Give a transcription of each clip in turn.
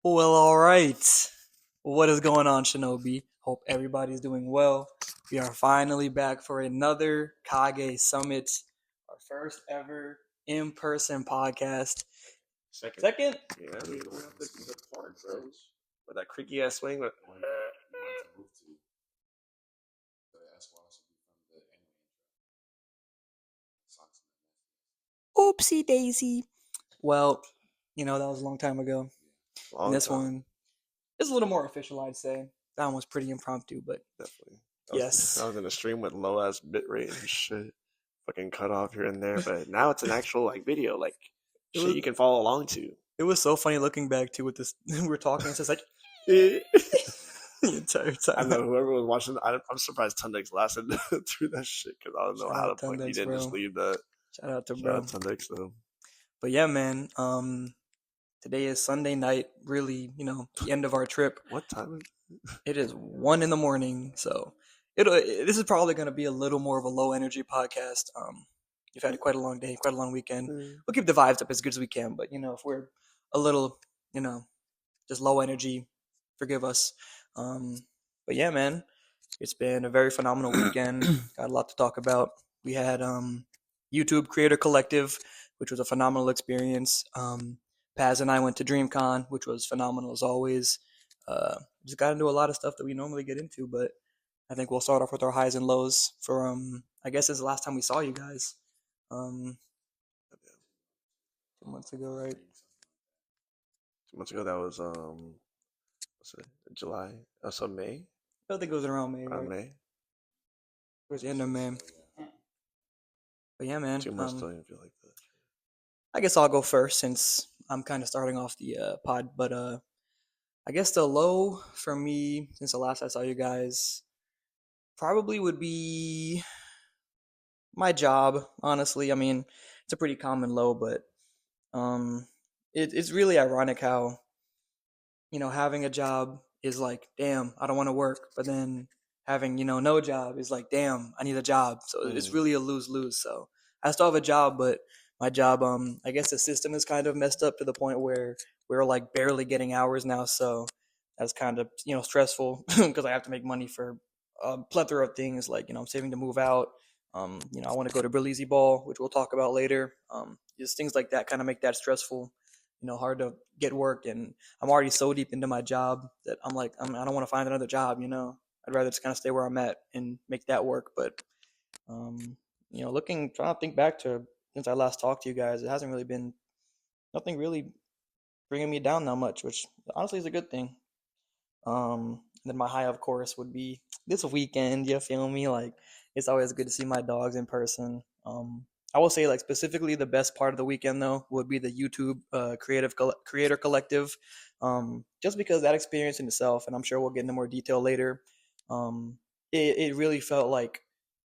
Well, all right. What is going on, Shinobi? Hope everybody's doing well. We are finally back for another Kage Summit, our first ever in-person podcast. Second. Second? Yeah, I mean, we have the park, bro. With that creaky ass swing. But, Oopsie daisy. Well, that was a long time ago. And long this time, one is a little more official, I'd say. That one was pretty impromptu, but definitely. I yes. was in a stream with low ass bit rate and shit. Fucking cut off here and there, but now it's an actual like video, like It shit was you can follow along to. it was so funny looking back to with this we're talking, it's just like I the entire time. know whoever was watching. I'm surprised Tundex lasted through that shit because I don't know Shout how the out fuck he Tundex, didn't just bro. leave that. Shout out to Shout bro. out Tundex though. But yeah, man. Today is Sunday night. Really, the end of our trip. What time? It is 1 in the morning, so this is probably going to be a little more of a low energy podcast. You've had quite a long day, quite a long weekend. We'll keep the vibes up as good as we can, but if we're a little, you know, just low energy, forgive us. Um, but yeah, man, it's been a very phenomenal weekend. Got a lot to talk about. We had YouTube Creator Collective, which was a phenomenal experience. Paz and I went to DreamCon, which was phenomenal as always. Just got into a lot of stuff that we normally get into, but I think we'll start off with our highs and lows for I guess it's the last time we saw you guys. 2 months ago, right? 2 months ago, that was what's it? July? So May? I think it was around May, Around right? May. Towards the end of May. But yeah, man. 2 months don't even feel like that. I guess I'll go first since I'm kind of starting off the pod. But I guess the low for me since the last I saw you guys probably would be my job. Honestly, I mean it's a pretty common low, but um, it's really ironic how having a job is like, damn, I don't want to work, but then having no job is like, damn, I need a job. So it's really a lose lose. So I still have a job, but my job, I guess the system is kind of messed up to the point where we're like barely getting hours now. So that's kind of stressful because I have to make money for a plethora of things. Like I'm saving to move out. I want to go to Belize Ball, which we'll talk about later. Just things like that kind of make that stressful. Hard to get work, and I'm already so deep into my job that I'm like, I don't want to find another job. I'd rather just kind of stay where I'm at and make that work. But trying to think back to since I last talked to you guys, it hasn't really been nothing really bringing me down that much, which honestly is a good thing. Then my high, of course, would be this weekend. You feel me? Like it's always good to see my dogs in person. I will say, like specifically, the best part of the weekend though would be the YouTube Creator Collective, just because that experience in itself, and I'm sure we'll get into more detail later. It really felt like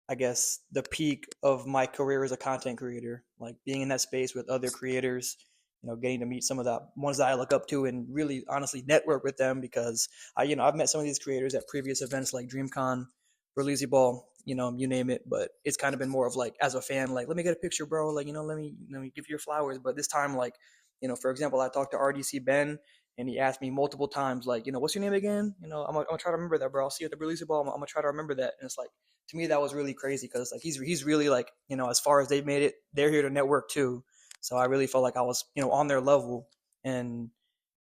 I guess the peak of my career as a content creator, like being in that space with other creators, getting to meet some of the ones that I look up to and really honestly network with them because I've met some of these creators at previous events like DreamCon, Berlizzi Ball, you name it, but it's kind of been more of like as a fan, like let me get a picture, bro, like let me give you your flowers. But this time, like, for example, I talked to RDC Ben and he asked me multiple times, like, what's your name again? I'm gonna try to remember that, bro. I'll see you at the Berlizzi Ball. I'm gonna try to remember that. And it's like to me that was really crazy because like he's really like as far as they've made it, they're here to network too. So I really felt like I was on their level, and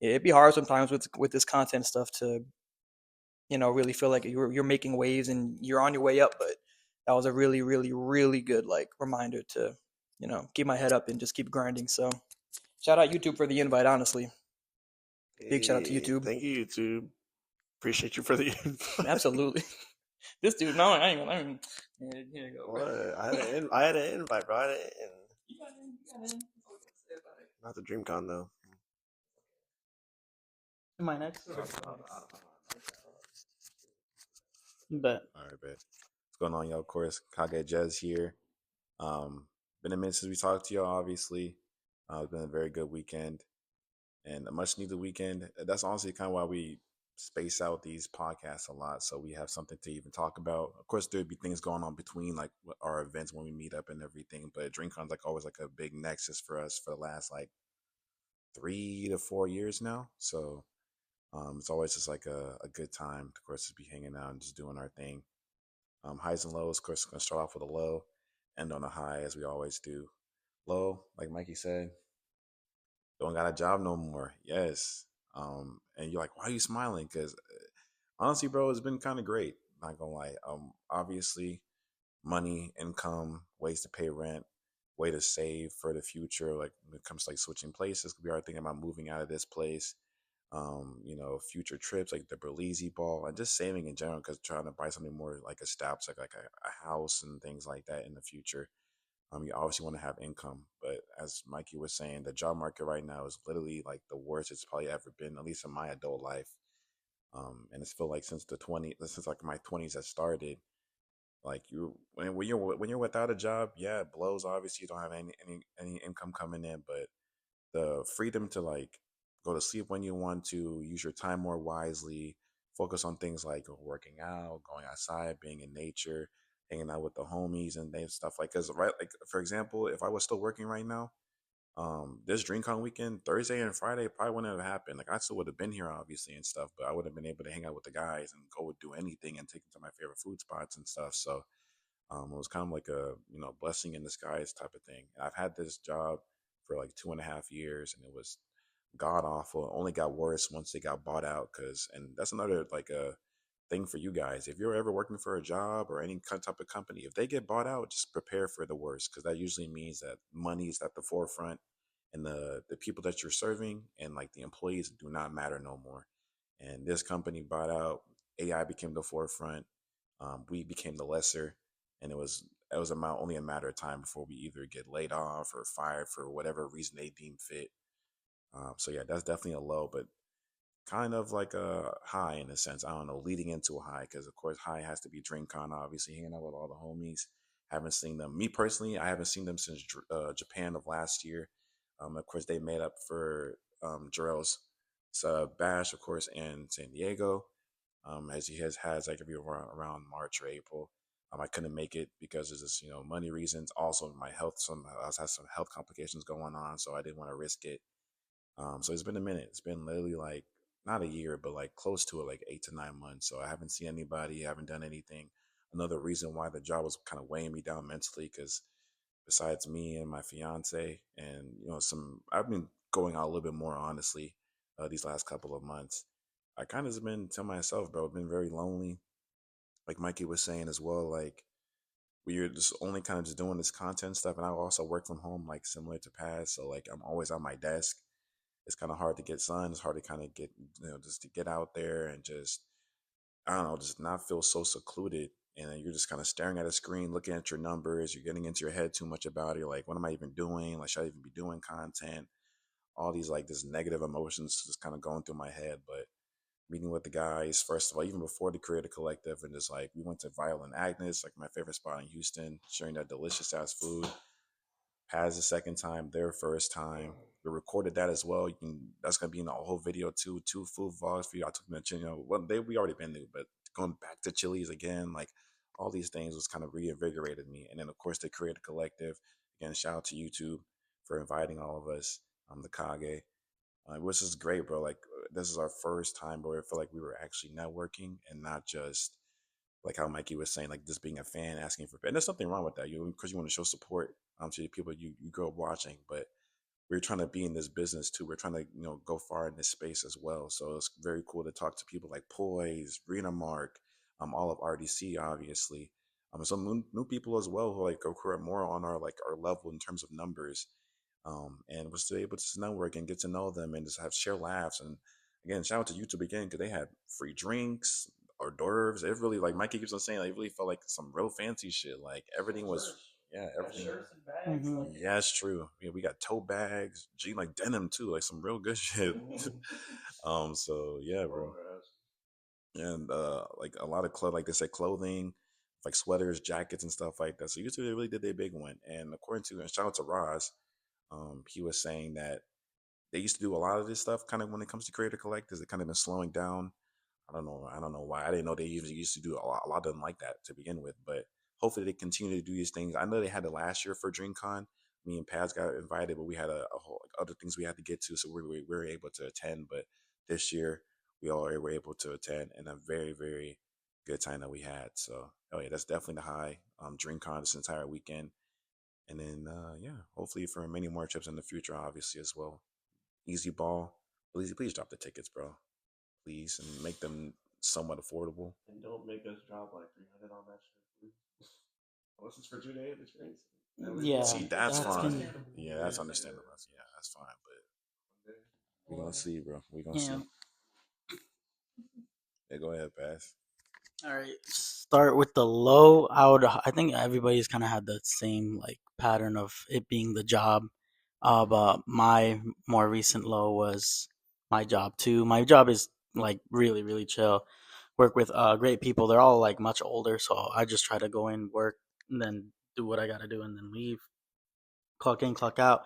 it'd be hard sometimes with this content stuff to really feel like you're making waves and you're on your way up. But that was a really really really good like reminder to keep my head up and just keep grinding. So shout out YouTube for the invite, honestly. Big shout out to Hey, YouTube. thank you, YouTube. Appreciate you for the invite. Absolutely. This dude, no, I ain't here you go, What? bro. I had an invite, bro. I had an in. You got in, you got in. That's all we can say about it. Not the DreamCon though. Am I next? Bet. All right, bet. What's going on, y'all? Of course, Kages here. Been a minute since we talked to y'all, obviously. It's been a very good weekend and a much needed weekend. That's honestly kind of why we space out these podcasts a lot, so we have something to even talk about. Of course, there'd be things going on between like our events when we meet up and everything, but DreamCon's like always like a big nexus for us for the last like 3 to 4 years now. So it's always just like a good time, of course, to be hanging out and just doing our thing. Highs and lows, of course, going to start off with a low, end on a high, as we always do. Low, like Mikey said, don't got a job no more. Yes. And you're like, why are you smiling? Because honestly, bro, it's been kind of great. Not gonna lie. Obviously, money, income, ways to pay rent, way to save for the future. Like when it comes to like switching places, we are thinking about moving out of this place. Future trips like the Belize ball and just saving in general because trying to buy something more like established, like a house and things like that in the future. You obviously want to have income, but as Mikey was saying, the job market right now is literally like the worst it's probably ever been, at least in my adult life. And it's feel like since like my 20s has started, like when you're without a job, yeah, it blows. Obviously, you don't have any income coming in, but the freedom to like go to sleep when you want to, use your time more wisely, focus on things like working out, going outside, being in nature, hanging out with the homies and stuff like. Cause right, like for example, if I was still working right now, this DreamCon weekend, Thursday and Friday probably wouldn't have happened. Like I still would have been here obviously and stuff, but I would have been able to hang out with the guys and go do anything and take them to my favorite food spots and stuff. So it was kind of like a blessing in disguise type of thing. And I've had this job for like 2.5 years, and it was god awful. It only got worse once they got bought out. And that's another like a thing for you guys. If you're ever working for a job or any type of company, if they get bought out, just prepare for the worst because that usually means that money is at the forefront, and the people that you're serving and like the employees do not matter no more. And this company bought out, AI became the forefront, we became the lesser, and it was only a matter of time before we either get laid off or fired for whatever reason they deem fit. So yeah, that's definitely a low, but kind of like a high in a sense. I don't know, leading into a high because of course high has to be DreamCon, obviously hanging out with all the homies. Haven't seen them. Me personally, I haven't seen them since Japan of last year. Of course, they made up for Jarrell's bash, of course, in San Diego, as he has like every around March or April. I couldn't make it because of just money reasons. Also, my health. I was had some health complications going on, so I didn't want to risk it. So it's been a minute. It's been literally like not a year, but like close to it, like 8 to 9 months. So I haven't seen anybody, haven't done anything. Another reason why the job was kind of weighing me down mentally, because besides me and my fiance, and I've been going out a little bit more honestly these last couple of months. I kind of been to myself, bro. I've been very lonely. Like Mikey was saying as well, like we're just only kind of just doing this content stuff, and I also work from home, like similar to Paz. So like I'm always on my desk. It's kind of hard to get sun. It's hard to kind of get, just to get out there and just, I don't know, just not feel so secluded. And then you're just kind of staring at a screen, looking at your numbers. You're getting into your head too much about it. You're like, what am I even doing? Like, should I even be doing content? All these like this negative emotions just kind of going through my head. But meeting with the guys, first of all, even before the Creative Collective, and just like we went to Violent Agnes, like my favorite spot in Houston, sharing that delicious ass food. Paz the second time, their first time. We recorded that as well. That's gonna be in the whole video too. Two food vlogs for you. I took them to well, we already been there, but going back to Chili's again, like all these things was kind of reinvigorated me. And then of course the Creative Collective. Again, shout out to YouTube for inviting all of us. The Kage, which is great, bro. Like this is our first time where I feel like we were actually networking and not just like how Mikey was saying, like just being a fan, asking for. And there's nothing wrong with that, because you want to show support to the people you grow up watching. But we're trying to be in this business too. We're trying to go far in this space as well. So it's very cool to talk to people like Poise, Rena Mark, all of RDC, obviously. Some new people as well who like who are more on our level in terms of numbers. And was still able to network and get to know them and just have share laughs. And again, shout out to YouTube again because they had free drinks, hors d'oeuvres. It really, like Mikey keeps on saying, like, it really felt like some real fancy shit. Like everything was, yeah, everything. Yeah, it's true. Yeah, we got tote bags, like denim too, like some real good shit. So yeah, bro. And like a lot of like they said, clothing, like sweaters, jackets, and stuff like that. So YouTube they really did their big one. And according to, and shout out to Roz, he was saying that they used to do a lot of this stuff kind of when it comes to creator collectors. It kind of been slowing down. I don't know. I don't know why. I didn't know they even used to do a lot of them like that to begin with. But hopefully they continue to do these things. I know they had it last year for DreamCon, me and Paz got invited, but we had a whole like, other things we had to get to, so we were able to attend. But this year, we all were able to attend, and a very very good time that we had. So, oh yeah, that's definitely the high. DreamCon this entire weekend, and then yeah, hopefully for many more trips in the future, obviously as well. Easy ball, please drop the tickets, bro, please, and make them somewhat affordable. And don't make us drop like 300 on that shit, please. Unless it's for 2 days experience. Yeah, See, that's that's fine. gonna. Yeah, that's understandable. Yeah, that's fine. But we're gonna see, bro. We're gonna Yeah. see. Yeah, go ahead, Pass. All right. Start with the low. I think everybody's kind of had the same like pattern of it being the job. But my more recent low was my job too. My job is like really really chill. Work with great people. They're all like much older, so I just try to go in, work, and then do what I got to do, and then leave. Clock in, clock out.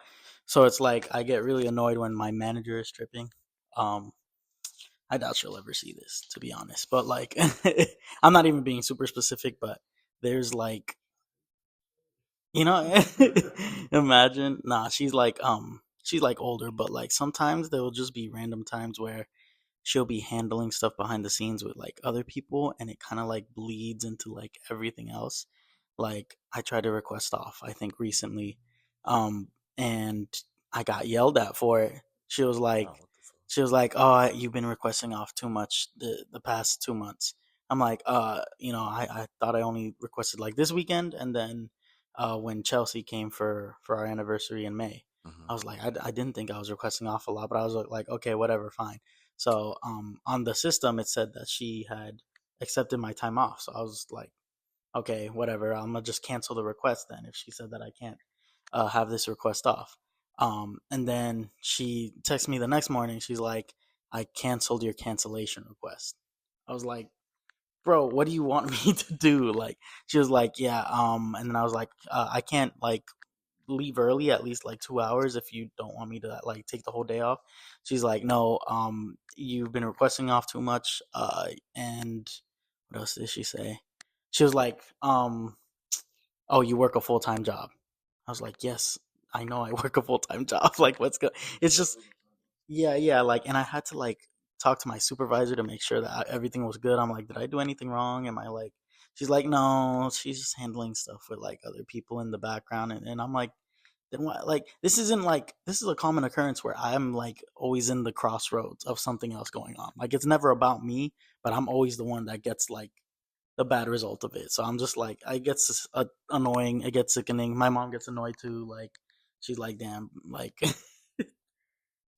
So it's like I get really annoyed when my manager is tripping. Um, I doubt she'll ever see this, to be honest. But like, I'm not even being super specific, but there's like, you know, imagine. Nah, she's like older, but like sometimes there will just be random times where she'll be handling stuff behind the scenes with like other people, and it kind of like bleeds into like everything else. Like I tried to request off, I think recently, um, and I got yelled at for it. She was like, Oh, what the fuck? "Oh, you've been requesting off too much the past 2 months." I'm like, I thought I only requested like this weekend, and then when Chelsea came for our anniversary in May, Mm-hmm. I was like, I didn't think I was requesting off a lot, but I was like, okay, whatever, fine. So on the system, it said that she had accepted my time off. So I was like, okay, whatever. I'm gonna just cancel the request then if she said that I can't have this request off. And then she texted me the next morning. She's like, I canceled your cancellation request. I was like, bro, what do you want me to do? Like, she was like, yeah. And then I was like, I can't like leave early at least like 2 hours if you don't want me to like take the whole day off. She's like, no, you've been requesting off too much. And what else did she say? She was like, oh, you work a full time job. I was like, yes, I know I work a full time job. Like, what's good? It's just, yeah, yeah. Like, and I had to like talk to my supervisor to make sure that everything was good. I'm like, did I do anything wrong? Am I like, she's like, no, she's just handling stuff with like other people in the background. And I'm like, then what? Like, this isn't like, this is a common occurrence where I'm like always in the crossroads of something else going on. Like, it's never about me, but I'm always the one that gets like the bad result of it. So I'm just like, it gets annoying, it gets sickening. My mom gets annoyed too. Like, she's like, damn, like,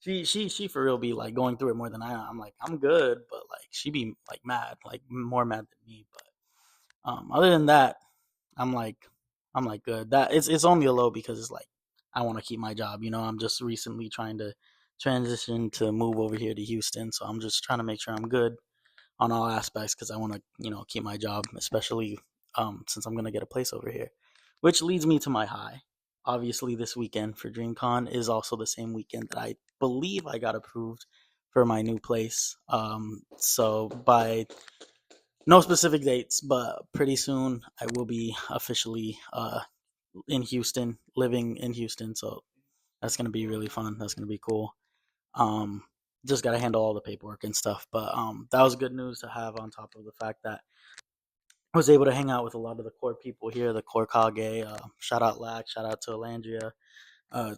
she for real be like going through it more than I am. I'm like, I'm good, but like she be like mad, like more mad than me. But other than that, I'm like I'm like good. That it's only a low because it's like I want to keep my job. You know, I'm just recently trying to transition to move over here to Houston, so I'm just trying to make sure I'm good on all aspects because I want to keep my job, especially since I'm gonna get a place over here. Which leads me to my high. Obviously, this weekend for DreamCon is also the same weekend that I believe I got approved for my new place. So by no specific dates, but pretty soon I will be officially in Houston, living in Houston. So that's gonna be really fun. That's gonna be cool. Um, just gotta handle all the paperwork and stuff. But that was good news to have on top of the fact that I was able to hang out with a lot of the core people here, the core Kage. Shout out Lack, shout out to Alandria.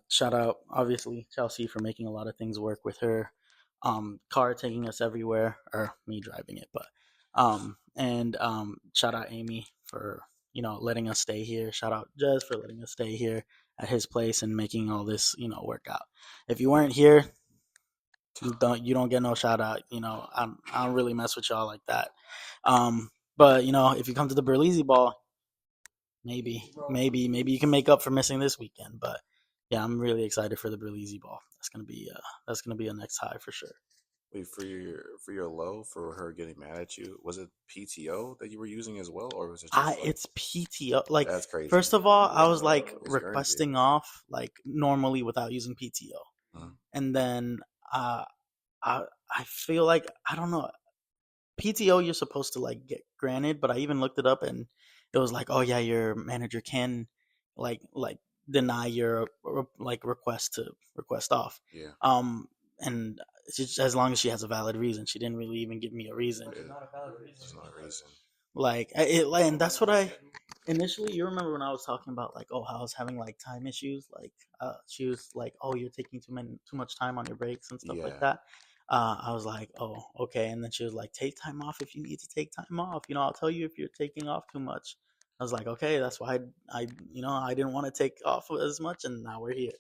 Shout out, obviously, Chelsea for making a lot of things work with her car taking us everywhere, or me driving it, but and shout out Amy for letting us stay here. Shout out Jez for letting us stay here at his place and making all this work out. If you weren't here, you don't get no shout out. I don't really mess with y'all like that. But if you come to the Berlizzi ball, maybe you can make up for missing this weekend. But yeah, I'm really excited for the Berlizzi ball. That's gonna be a next high for sure. Wait, for your low for her getting mad at you, was it PTO that you were using as well, or was it just like It's PTO. Like, that's crazy? first of all, I was like It's crazy. requesting off like normally without using PTO, Mhm. and then I feel like I don't know. PTO you're supposed to like get granted, but I even looked it up and it was like, oh yeah, your manager can like deny your like request to request off. Yeah. And as long as she has a valid reason, she didn't really even give me a reason. Which is not a valid reason. There's no reason. Like and that's what I initially. You remember when I was talking about like, oh, how I was having like time issues. Like, she was like, oh, you're taking too much time on your breaks and stuff like Yeah. that. I was like, oh, okay. And then she was like, take time off if you need to take time off. I'll tell you if you're taking off too much. I was like, okay, that's why I didn't want to take off as much, and now we're here.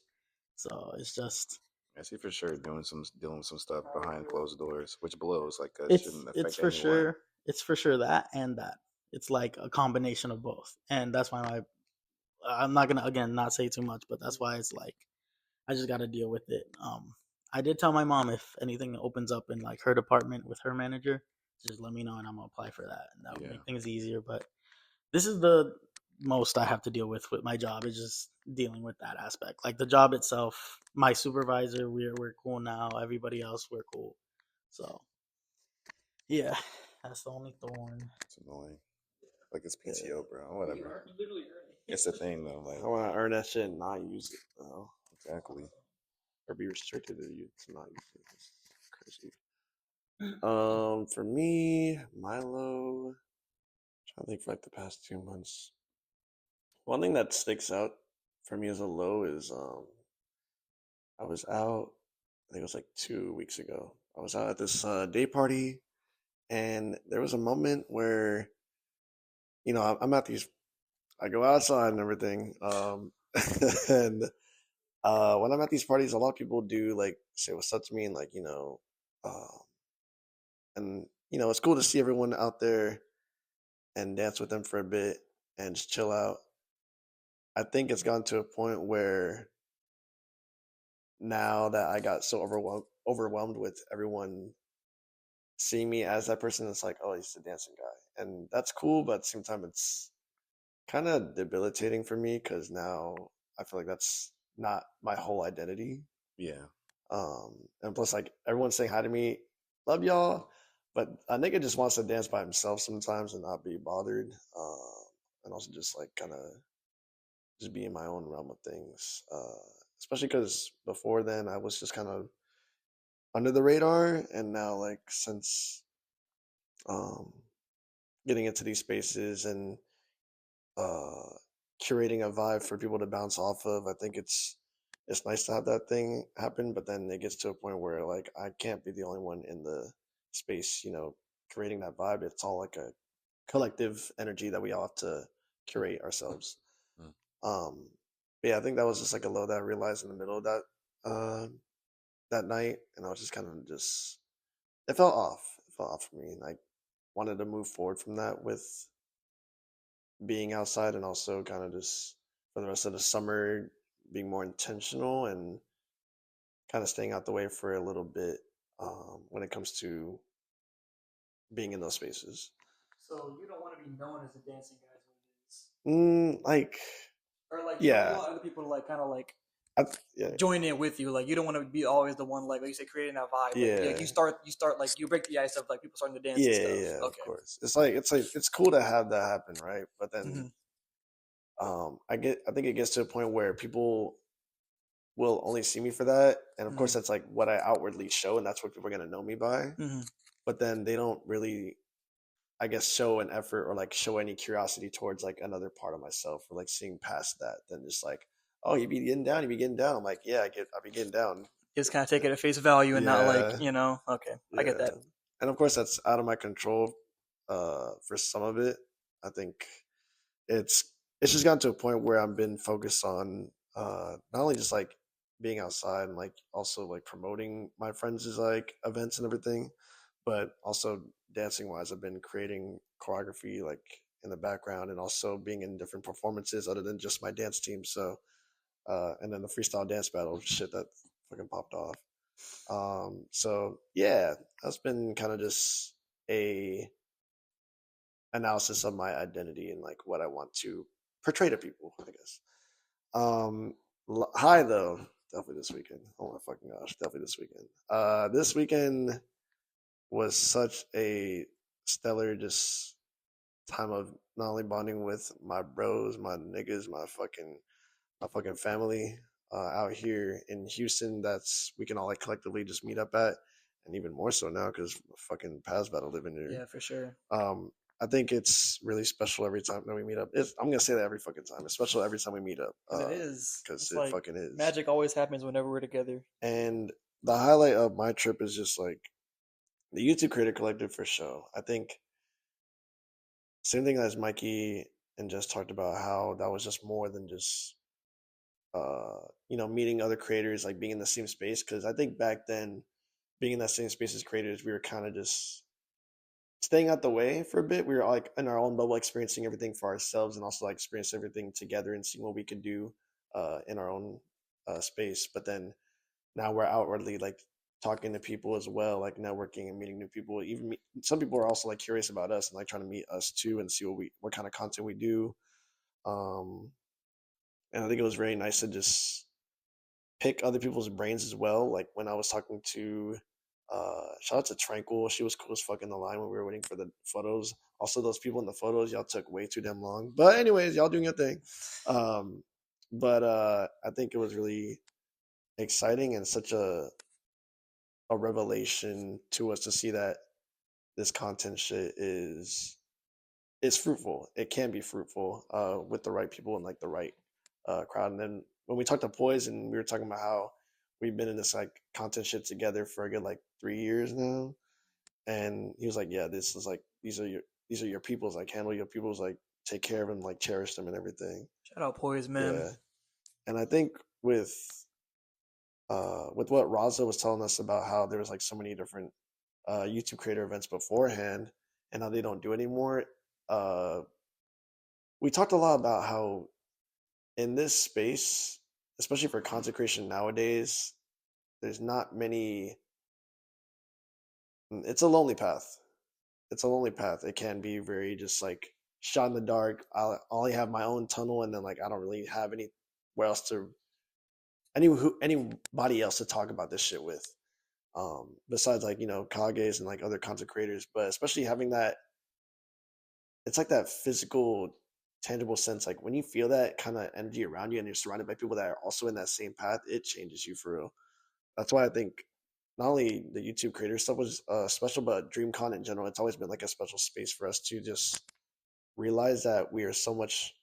So it's just I see for sure dealing with some stuff behind closed doors, which blows. Like that it's shouldn't it's affect for anyone. sure it's for sure that and that. It's like a combination of both, and that's why I'm not gonna again not say too much, but that's why it's like I just got to deal with it. I did tell my mom if anything opens up in like her department with her manager, just let me know and I'm gonna apply for that, and that would Yeah. make things easier. But this is the most I have to deal with my job is just dealing with that aspect. Like the job itself, my supervisor, we're cool now. Everybody else, we're cool. So yeah, that's the only thorn. It's annoying. Like it's Yeah. PTO, bro. Whatever. It's the thing though. Like I want to earn that shit and not use it, though. exactly. Or be restricted to not use it. It's crazy. For me, Milo, trying to think for like the past 2 months. One thing that sticks out for me as a low is I was out. I think it was like 2 weeks ago. I was out at this day party, and there was a moment where I'm at these. I go outside and everything, and when I'm at these parties, a lot of people do like say what's up to me and like uh, and it's cool to see everyone out there and dance with them for a bit and just chill out. I think it's gotten to a point where now that I got so overwhelmed with everyone seeing me as that person, it's like, oh, he's the dancing guy, and that's cool. But at the same time, it's kind of debilitating for me because now I feel like that's not my whole identity. Yeah. And plus, like everyone's saying hi to me, love y'all, but a nigga just wants to dance by himself sometimes and not be bothered. And also just like kind of just be in my own realm of things. Especially because before then I was just kind of under the radar, and now like since um getting into these spaces and uh curating a vibe for people to bounce off of, I think it's nice to have that thing happen, but then it gets to a point where like I can't be the only one in the space, creating that vibe. It's all like a collective energy that we all have to curate ourselves. Mm. But yeah, I think that was just like a low that I realized in the middle of that night, and I was just kind of just it felt off. It felt off for me, and I wanted to move forward from that with being outside, and also kind of just for the rest of the summer being more intentional and kind of staying out the way for a little bit when it comes to being in those spaces. So you don't want to be known as a dancing guy, is what it is. Like, Or like you yeah, want other people to like kind of like yeah, join in with you. Like you don't want to be always the one like you say creating that vibe. Like yeah, you start like you break the ice of like people starting to dance and yeah, stuff. yeah. Of Okay. course, it's cool to have that happen, right? But then, I think it gets to a point where people will only see me for that, and of course, that's like what I outwardly show, and that's what people are gonna know me by. Mm-hmm. But then they don't really, I guess, show an effort or like show any curiosity towards like another part of myself, or like seeing past that than just like, oh, you be getting down. I'm like, yeah, I be getting down. Just kind of take it at face value and not like Yeah, Okay, I get that. and of course that's out of my control. For some of it, I think it's it's just gotten to a point where I've been focused on not only just like being outside and like also like promoting my friends' like events and everything, but also dancing wise, I've been creating choreography like in the background and also being in different performances other than just my dance team. So and then the freestyle dance battle shit that fucking popped off. So yeah, that's been kind of just a analysis of my identity and like what I want to portray to people, I guess. Um, High though, definitely this weekend. Oh my fucking gosh, definitely this weekend. This weekend was such a stellar just time of not only bonding with my bros, my niggas, my fucking a fucking family out here in Houston that's we can all like collectively just meet up at, and even more so now because fucking Paz about to live in here. Yeah, for sure. I think it's really special every time that we meet up. I'm gonna say that every fucking time. It's special every time we meet up. And it is. Because It's it like fucking is. magic always happens whenever we're together. And the highlight of my trip is just like the YouTube Creator Collective for show. I think same thing as Mikey and Jess talked about how that was just more than just meeting other creators, like being in the same space. Because I think back then, being in that same space as creators, we were kind of just staying out the way for a bit. We were like in our own bubble, experiencing everything for ourselves, and also like experience everything together and seeing what we could do in our own space. But then now we're outwardly like talking to people as well, like networking and meeting new people. Even some people are also like curious about us and like trying to meet us too and see what kind of content we do. Um, and I think it was very nice to just pick other people's brains as well. Like when I was talking to shout out to Tranquil, she was cool as fuck in the line when we were waiting for the photos. Also, those people in the photos, y'all took way too damn long. But anyways, y'all doing your thing. But I think it was really exciting and such a revelation to us to see that this content shit is fruitful. It can be fruitful with the right people and like the right crowd. And then when we talked to Poison, we were talking about how we've been in this like content shit together for a good like 3 years now. And he was like, "Yeah, this is like these are your peoples. Like handle your peoples. Like take care of them. Like cherish them and everything." Shout out Poise, man. Yeah, and I think with what Raza was telling us about how there was like so many different YouTube creator events beforehand and how they don't do anymore. Uh, we talked a lot about how in this space, especially for content creation nowadays, there's not many. It's a lonely path. It's a lonely path. It can be very just like shot in the dark. I only have my own tunnel, and then like I don't really have anywhere else to anybody else to talk about this shit with. Besides like Kages and like other content creators, but especially having that, it's like that physical, tangible sense. Like when you feel that kind of energy around you, and you're surrounded by people that are also in that same path, it changes you for real. That's why I think not only the YouTube creator stuff was special, but DreamCon in general, it's always been like a special space for us to just realize that we are so much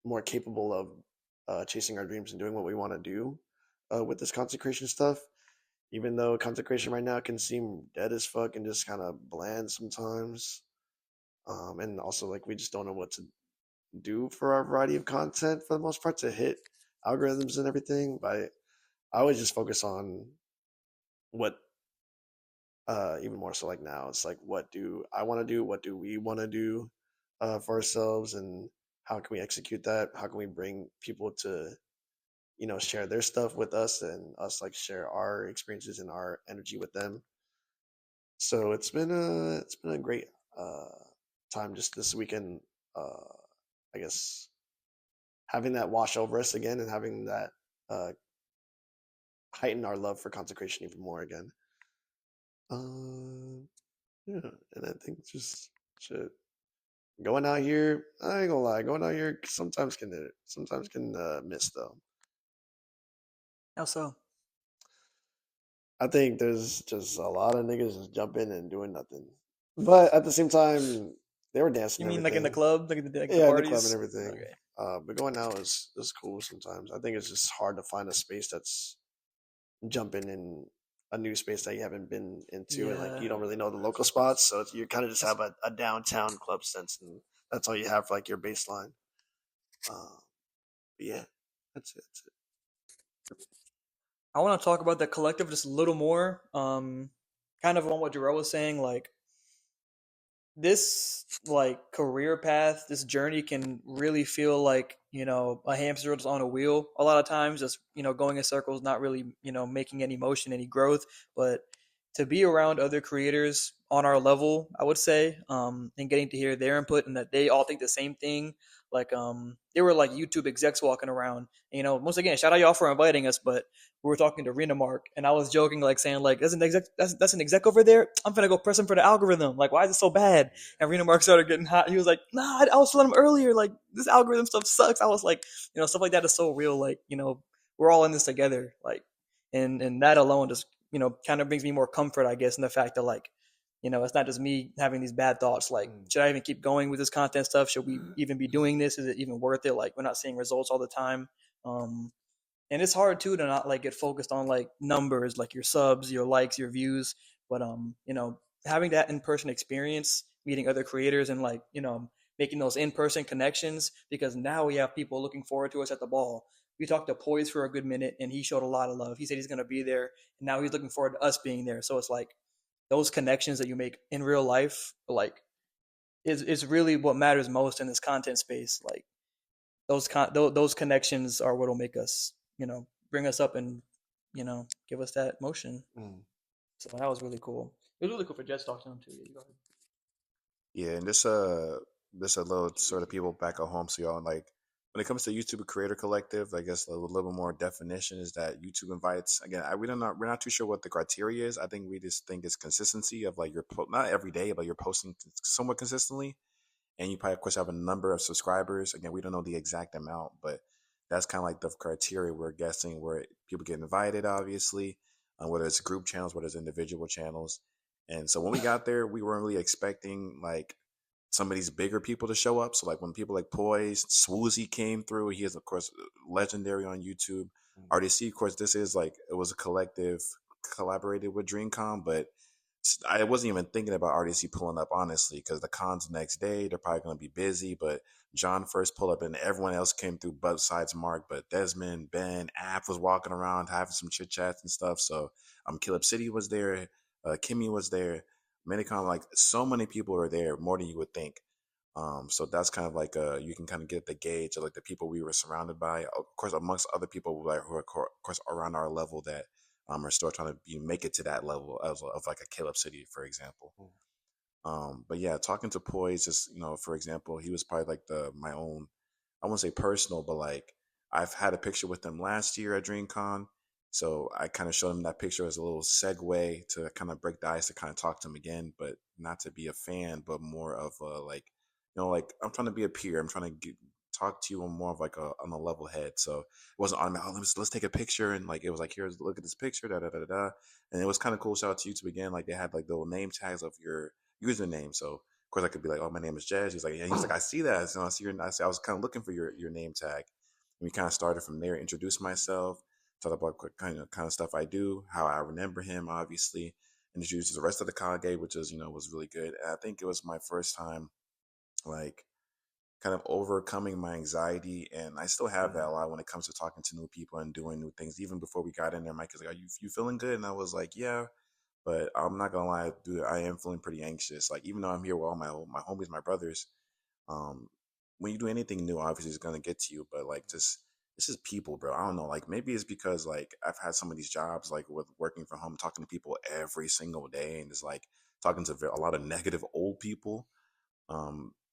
more capable of chasing our dreams and doing what we want to do with this content creation stuff. Even though content creation right now can seem dead as fuck and just kind of bland sometimes, and also like we just don't know what to do for our variety of content for the most part to hit algorithms and everything. But I always just focus on what even more so like now it's like what do I want to do, what do we want to do for ourselves, and how can we execute that, how can we bring people to share their stuff with us and us like share our experiences and our energy with them. So it's been a great time just this weekend. I guess having that wash over us again and having that uh, heighten our love for consecration even more again. Yeah, and I think just shit going out here. I ain't gonna lie, going out here sometimes can miss though. How so? I think there's just a lot of niggas just jumping and doing nothing. But at the same time, they were dancing. You And mean like in the everything. club, like the Yeah, in the club and parties? everything. Okay. But going out is cool sometimes. I think it's just hard to find a space that's jumping in a new space that you haven't been into, and like Yeah. you don't really know the local spots. So you kind of just have a downtown club sense, and that's all you have for like your baseline. But yeah, that's it. That's it. I want to talk about the collective just a little more. Kind of on what Jarrell was saying, like this like career path, this journey can really feel like a hamster that's on a wheel. A lot of times, just going in circles, not really making any motion, any growth. But to be around other creators on our level, I would say, and getting to hear their input and that they all think the same thing. Like they were like YouTube execs walking around. And, once again, shout out y'all for inviting us, but we were talking to Rena Mark, and I was joking, like saying, like, that's an exec over there. I'm gonna go press him for the algorithm. Like, why is it so bad? And Rena Mark started getting hot. He was like, nah, I was telling him earlier, like, this algorithm stuff sucks. I was like, stuff like that is so real. Like, we're all in this together. Like, and that alone just, kind of brings me more comfort, I guess, in the fact that, like, it's not just me having these bad thoughts. Like, should I even keep going with this content stuff? Should we even be doing this? Is it even worth it? Like, we're not seeing results all the time. And it's hard too to not like get focused on like numbers, like your subs, your likes, your views. But having that in-person experience, meeting other creators, and like making those in-person connections, because now we have people looking forward to us at the ball. We talked to Poise for a good minute, and he showed a lot of love. He said he's going to be there, and now he's looking forward to us being there. So it's like those connections that you make in real life, like, is really what matters most in this content space. Like those connections are what'll make us, bring us up and, give us that motion. Mm. So that was really cool. It was really cool for Jets to talk to him too. Yeah, you go ahead. Yeah, and this a little sort of people back at home. So y'all, like, when it comes to YouTube Creator Collective, I guess a little more definition is that YouTube invites. Again, we're not too sure what the criteria is. I think we just think it's consistency of like not every day, but you're posting somewhat consistently, and you probably of course have a number of subscribers. Again, we don't know the exact amount, but that's kind of like the criteria we're guessing where people get invited, obviously, whether it's group channels, whether it's individual channels. And so when we got there, we weren't really expecting like some of these bigger people to show up. So like when people like Poise, Swoozy came through, he is of course legendary on YouTube. RDC, of course, this is like it was a collective collaborated with DreamCon, but I wasn't even thinking about RDC pulling up honestly because the con's next day. They're probably going to be busy. But John first pulled up, and everyone else came through besides Mark. But Desmond, Ben, App was walking around having some chit chats and stuff. So Caleb City was there, Kimmy was there, Minicon. Like so many people were there, more than you would think. So that's kind of like you can kind of get the gauge of like the people we were surrounded by. Of course, amongst other people like who are of course around our level that are still trying to make it to that level of like a Caleb City, for example. But yeah, talking to Poise, just for example, he was probably like my own. I won't say personal, but like I've had a picture with him last year at DreamCon, so I kind of showed him that picture as a little segue to kind of break the ice to kind of talk to him again, but not to be a fan, but more of a like like I'm trying to be a peer. I'm trying to talk to you on more of like on a level head. So it wasn't automatic. Oh, let's take a picture, and like it was like here's look at this picture, da da da da. And it was kind of cool. Shout out to YouTube again. Like they had like the little name tags of your username. So of course I could be like, oh, my name is Jazz. He's like, yeah. He's like, I see that. So I see I was kind of looking for your name tag. And we kind of started from there. Introduced myself, talked about kind of stuff I do, how I remember him, obviously. Introduced the rest of the Kage, which is was really good. And I think it was my first time like kind of overcoming my anxiety, and I still have that a lot when it comes to talking to new people and doing new things. Even before we got in there, Mike was like, "Are you feeling good?" And I was like, "Yeah," but I'm not gonna lie, dude, I am feeling pretty anxious. Like even though I'm here with all my homies, my brothers, um, when you do anything new, obviously it's gonna get to you. But like just this is people, bro. I don't know. Like maybe it's because like I've had some of these jobs, like with working from home, talking to people every single day, and it's like talking to a lot of negative old people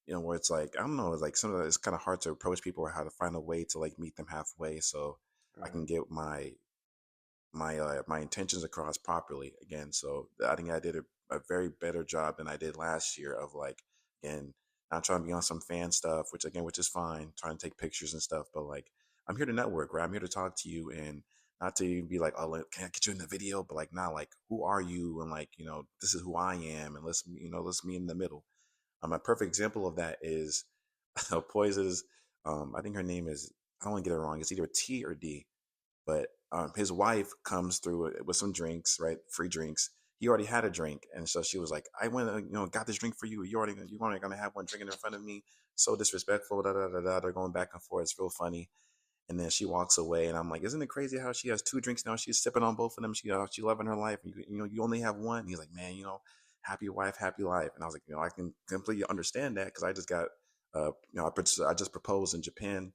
where it's like I don't know, it's like sometimes it's kind of hard to approach people or how to find a way to like meet them halfway, so I can get my intentions across properly again. So I think I did a very better job than I did last year of like again not trying to be on some fan stuff, which is fine, trying to take pictures and stuff, but like I'm here to network, right? I'm here to talk to you and not to be like, oh, can I get you in the video? But like, now, like, who are you? And like, this is who I am, and let's meet in the middle. A perfect example of that is Poise's. I think her name is. I don't want to get it wrong. It's either T or D. But his wife comes through with some drinks, right? Free drinks. He already had a drink, and so she was like, "I went, got this drink for you. You already gonna have one drinking in front of me. So disrespectful." Da da da da. They're going back and forth. It's real funny. And then she walks away, and I'm like, "Isn't it crazy how she has two drinks now? She's sipping on both of them. She loving her life. And you only have one." And he's like, "Man, happy wife, happy life." And I was like, I can completely understand that because I just got, I just proposed in Japan.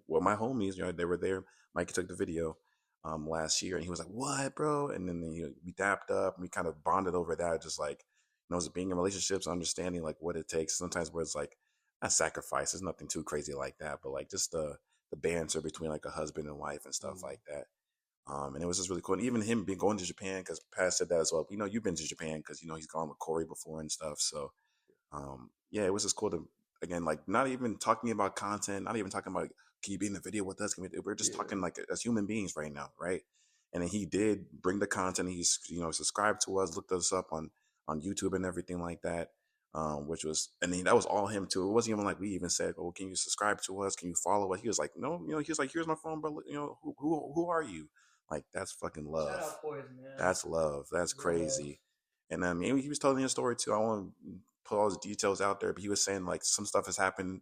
With my homies, they were there. Mike took the video. last year, and he was like, "What, bro?" And then we dapped up and we kind of bonded over that, just like just being in relationships, understanding like what it takes. Sometimes where it's like a sacrifice. There's nothing too crazy like that, but like just the banter between like a husband and wife and stuff like that. And it was just really cool. And even him being going to Japan, because Pat said that as well. You've been to Japan because he's gone with Corey before and stuff. So yeah, it was just cool to again like not even talking about content, not even talking about can you be in the video with us? We're just talking like as human beings right now, right? And then he did bring the content. He's subscribed to us, looked us up on YouTube and everything like that. Which was, and then that was all him too. It wasn't even like we even said, "Oh, can you subscribe to us? Can you follow us?" He was like, "No, he was like, here's my phone, bro. Who are you?" Like that's fucking love. Shout out boys, man. That's love. That's crazy. And I mean, he was telling me a story too. I want to put all the details out there, but he was saying like some stuff has happened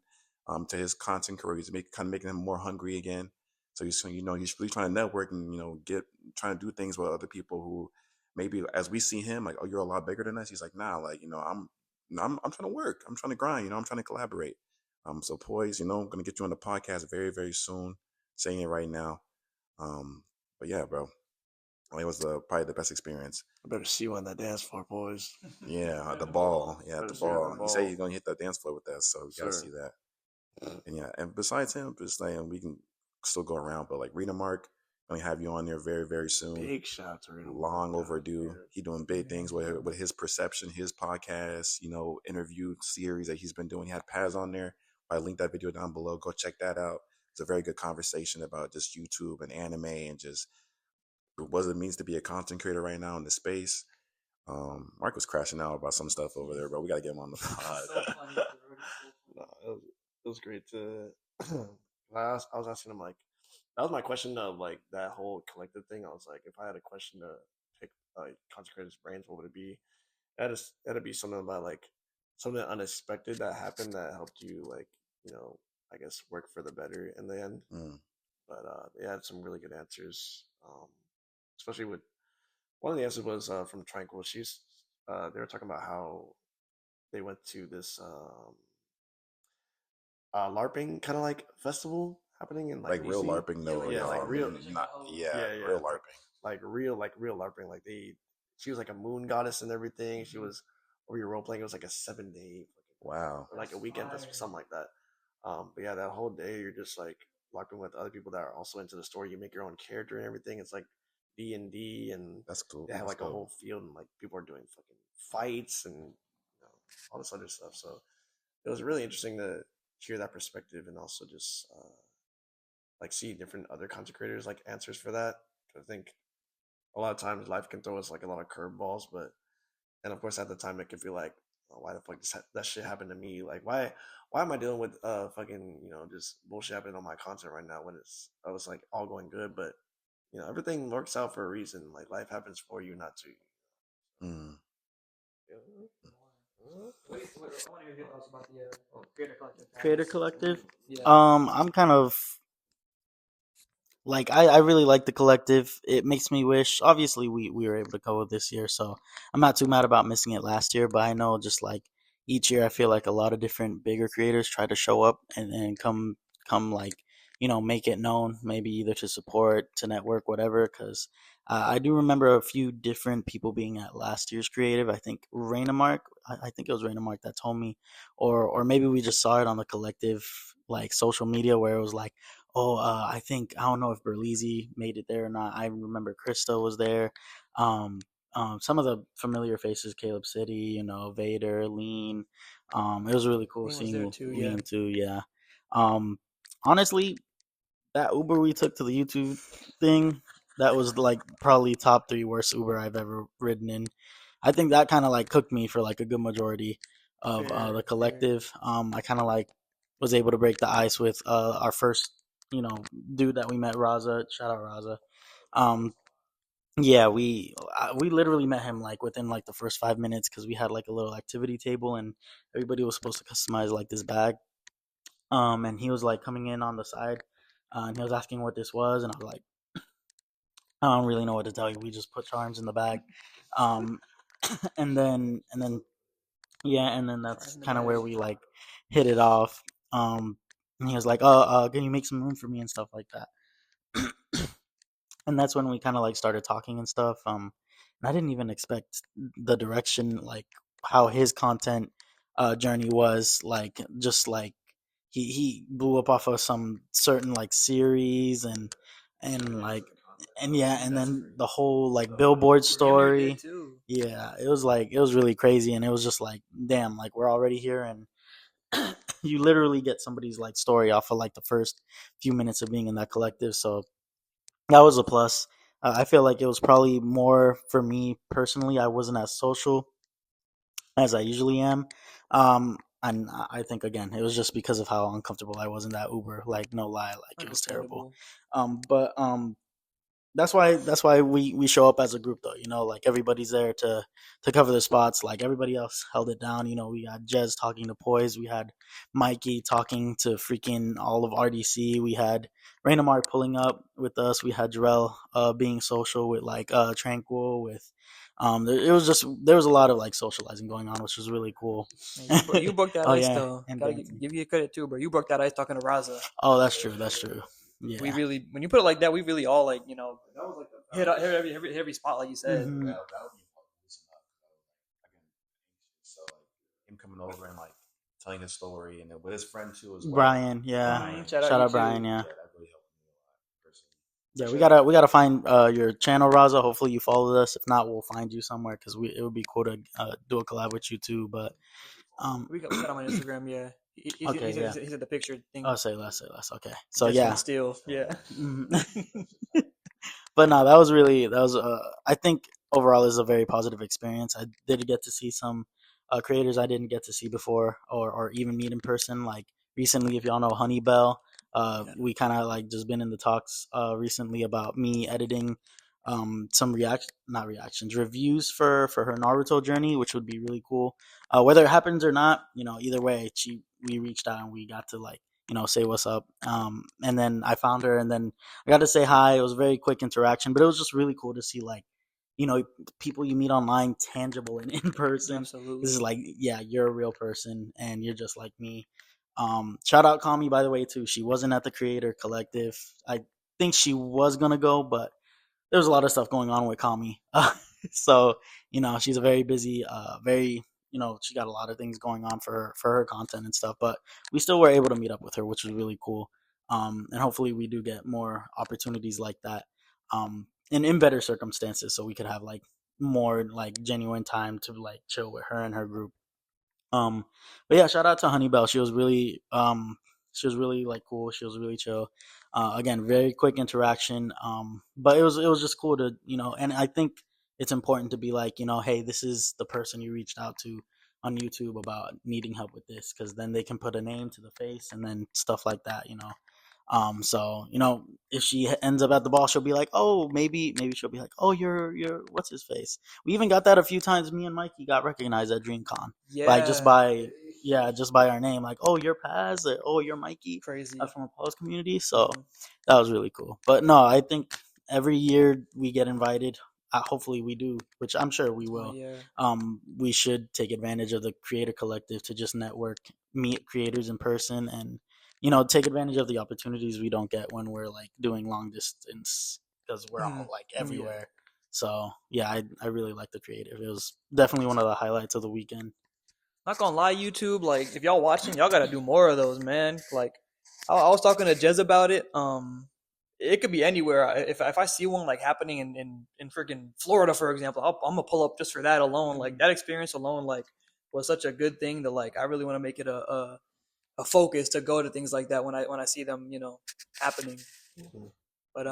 to his content career. He's kind of making him more hungry again. So he's he's really trying to network and trying to do things with other people who maybe as we see him like, oh, you're a lot bigger than us. He's like, nah, like I'm trying to work. I'm trying to grind. I'm trying to collaborate. So Poise, I'm gonna get you on the podcast very very soon. Saying it right now. But yeah, bro. It was probably the best experience. I better see you on that dance floor, boys. Yeah, the ball. Yeah, Better the see you on ball. the He said ball. he's gonna hit the dance floor with us, so we gotta see that. And yeah, and besides him, just saying we can still go around, but like Rena Mark, gonna have you on there very very soon. Big shout out to Rena. Long overdue. He doing big things with his perception, his podcast, interview series that he's been doing. He had Paz on there. I linked that video down below. Go check that out. It's a very good conversation about just YouTube and anime and just what it means to be a content creator right now in the space. Mark was crashing out about some stuff over there, bro. We gotta get him on the pod. So funny, bro. No, it was great to. I was asking him like, that was my question of like that whole collective thing. I was like, if I had a question to pick like content creators' brains, what would it be? That'd be something about like something unexpected that happened that helped you like I guess work for the better in the end. But they had some really good answers, especially with one of the answers was from Tranquil. They were talking about how they went to this LARPing kind of like festival happening in like real DC. LARPing, no, Yeah, like real, not yeah, real LARPing, like real LARPing. Like she was like a moon goddess and everything. She was over your role playing. It was like a 7-day, wow, or like a weekend, something like that. But yeah, that whole day you're just like LARPing with other people that are also into the story. You make your own character and everything. It's like D&D, and that's cool. they have like a whole field, and like people are doing fucking fights and all this other stuff. So it was really interesting to hear that perspective, and also just like see different other content creators like answers for that. I think a lot of times life can throw us like a lot of curveballs, and of course at the time it can feel like, oh, why the fuck that shit happened to me? Like why am I dealing with fucking just bullshit happening on my content right now when I was like all going good, but everything works out for a reason. Like life happens for you, not to you. Wait, I want to hear your thoughts about the Creator Collective. Creator Collective. Yeah. I'm kind of like I really like the collective. It makes me wish. Obviously, we were able to go this year, so I'm not too mad about missing it last year. But I know just like each year, I feel like a lot of different bigger creators try to show up and come like make it known. Maybe either to support, to network, whatever. Because I do remember a few different people being at last year's creative. I think Rainamark. I think it was Rainamark that told me, or maybe we just saw it on the collective like social media where it was like, oh, I don't know if Berlizzi made it there or not. I remember Krista was there. Some of the familiar faces, Caleb City, Vader, Lean. It was really cool Lean was seeing there too, Lean yeah. too. Yeah. Honestly, that Uber we took to the YouTube thing, that was like probably top 3 worst Uber I've ever ridden in. I think that kind of like cooked me for like a good majority of Fair, the collective. I kind of like was able to break the ice with our first, dude that we met, Raza. Shout out Raza. Yeah, we literally met him like within like the first 5 minutes because we had like a little activity table and everybody was supposed to customize like this bag. And he was like coming in on the side, and he was asking what this was, and I was like, I don't really know what to tell you. We just put charms in the bag, um, and then yeah, and then that's kind of where we like hit it off. And he was like, "Oh, can you make some room for me and stuff like that?" and that's when we kind of like started talking and stuff. And I didn't even expect the direction, like how his content journey was, like just like he blew up off of some certain like series and like and yeah, and then the whole like billboard Premiere did story. too. Yeah, it was like it was really crazy, and it was just like damn, like we're already here, and you literally get somebody's like story off of like the first few minutes of being in that collective. So that was a plus. I feel like it was probably more for me personally. I wasn't as social as I usually am. And I think again, it was just because of how uncomfortable I was in that Uber. Like no lie, like it was terrible. Understandable. But that's why we show up as a group though. You know, like everybody's there to cover the spots. Like everybody else held it down. You know, we got Jez talking to Poise. We had Mikey talking to freaking all of RDC. We had Rainamar pulling up with us. We had Jarrell being social with like Tranquil with it was just there was a lot of like socializing going on, which was really cool. Man, you broke that Oh ice yeah, though. and Gotta dancing. give you credit too, bro. You broke that ice talking to Raza. Oh, that's true. That's true. We Yeah. really, when you put it like that, we really all like, you know, hit every spot like you said. Hmm. That would be important to listen up. So like him coming over and like telling his story, and then with his friend too as well. Brian, yeah. Brian, Shout out Shout you out too. Brian, yeah. that really helped me a lot personally. Yeah, sure. we gotta find your channel, Raza. Hopefully you followed us. If not, we'll find you somewhere because it would be cool to do a collab with you too. But We got him on Instagram, yeah. okay, yeah. He's at the picture thing. Oh, say less, say less. Okay, so Just yeah. from Steel, yeah. Mhm. But no, that was I think overall is a very positive experience. I did get to see some creators I didn't get to see before or even meet in person. Like recently, if y'all know Honey Bell, Yeah. we kind of like just been in the talks recently about me editing some not reactions reviews for her Naruto journey, which would be really cool. Whether it happens or not, you know, either way, we reached out and we got to like say what's up. And then I found her, and then I got to say hi. It was a very quick interaction, but it was just really cool to see like people you meet online tangible and in person. This Absolutely. is like, yeah, you're a real person and you're just like me. Shout out Kami, by the way, too. She wasn't at the Creator Collective. I think she was gonna go, but there was a lot of stuff going on with Kami. So she's a very busy, very she got a lot of things going on for her content and stuff. But we still were able to meet up with her, which was really cool. And hopefully we do get more opportunities like that, in better circumstances, so we could have like more like genuine time to like chill with her and her group. Um, but yeah, shout out to Honeybell. She was really like cool. She was really chill. Again, very quick interaction. But it was just cool to and I think it's important to be like hey, this is the person you reached out to on YouTube about needing help with this, because then they can put a name to the face and then stuff like that. So if she ends up at the ball, she'll be like, oh, maybe she'll be like, oh, you're what's his face. We even got that a few times. Me and Mikey got recognized at DreamCon by just Yeah. by yeah, just by our name. Like, oh, you're Paz, or oh, you're Mikey Crazy. from a Pause community. So Mhm. that was really cool. But no, I think every year we get invited. Hopefully we do, which I'm sure we Oh will. yeah. We should take advantage of the Creator Collective to just network, meet creators in person, and take advantage of the opportunities we don't get when we're like doing long distance, because we're all Mhm. like Yeah. everywhere. So yeah, I really like the creative. It was definitely one of the highlights of the weekend. Not gonna lie, YouTube, like if y'all watching, y'all gotta do more of those, man. Like I was talking to Jez about it. It could be anywhere. If I see one like happening in freaking Florida, for example, I'm gonna pull up just for that alone. Like that experience alone, like was such a good thing that like I really want to make it a focus to go to things like that when I see them, happening. Mhm. But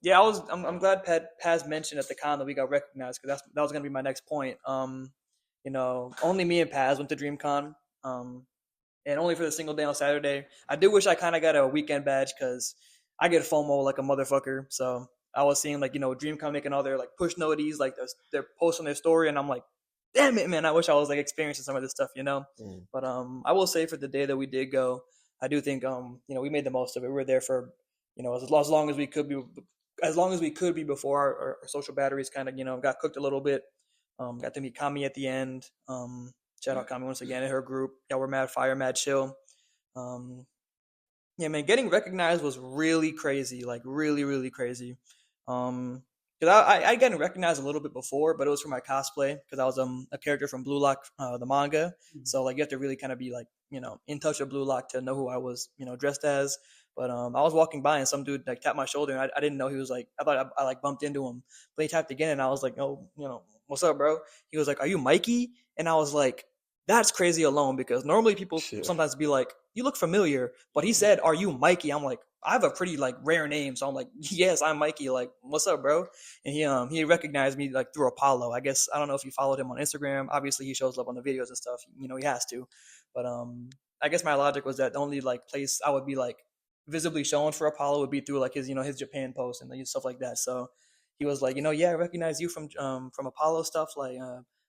yeah, I'm glad Paz mentioned at the con that we got recognized, because that was gonna be my next point. Only me and Paz went to DreamCon, and only for the single day on Saturday. I do wish I kind of got a weekend badge, because I get FOMO like a motherfucker. So I was seeing like DreamCon making all their like push noties, like they're posting their story, and I'm like, damn it, man! I wish I was like experiencing some of this stuff. Mm. But I will say for the day that we did go, I do think we made the most of it. We were there for as long as we could be, before our social batteries kind of got cooked a little bit. Got to meet Kami at the end. Shout out Kami once again and her group. Yeah, we're mad fire, mad chill. Um, yeah, man, getting recognized was really crazy, like really, really crazy. Because I gotten recognized a little bit before, but it was for my cosplay because I was a character from Blue Lock, the manga. So like you have to really kind of be like in touch with Blue Lock to know who I was dressed as. But I was walking by and some dude like tapped my shoulder and I didn't know he was like I thought I like bumped into him. But he tapped again and I was like, oh, what's up, bro? He was like, are you Mikey? And I was like, that's crazy alone because normally people Yeah. sometimes be like, you look familiar, but he said, are you Mikey? I'm like, I have a pretty like rare name, so I'm like, yes, I'm Mikey. Like, what's up, bro? And he recognized me like through Apollo. I guess I don't know if you followed him on Instagram. Obviously, he shows love on the videos and stuff. He has to. But I guess my logic was that the only like place I would be like visibly shown for Apollo would be through like his Japan post and like, stuff like that. So he was like, yeah, I recognize you from Apollo stuff. Like,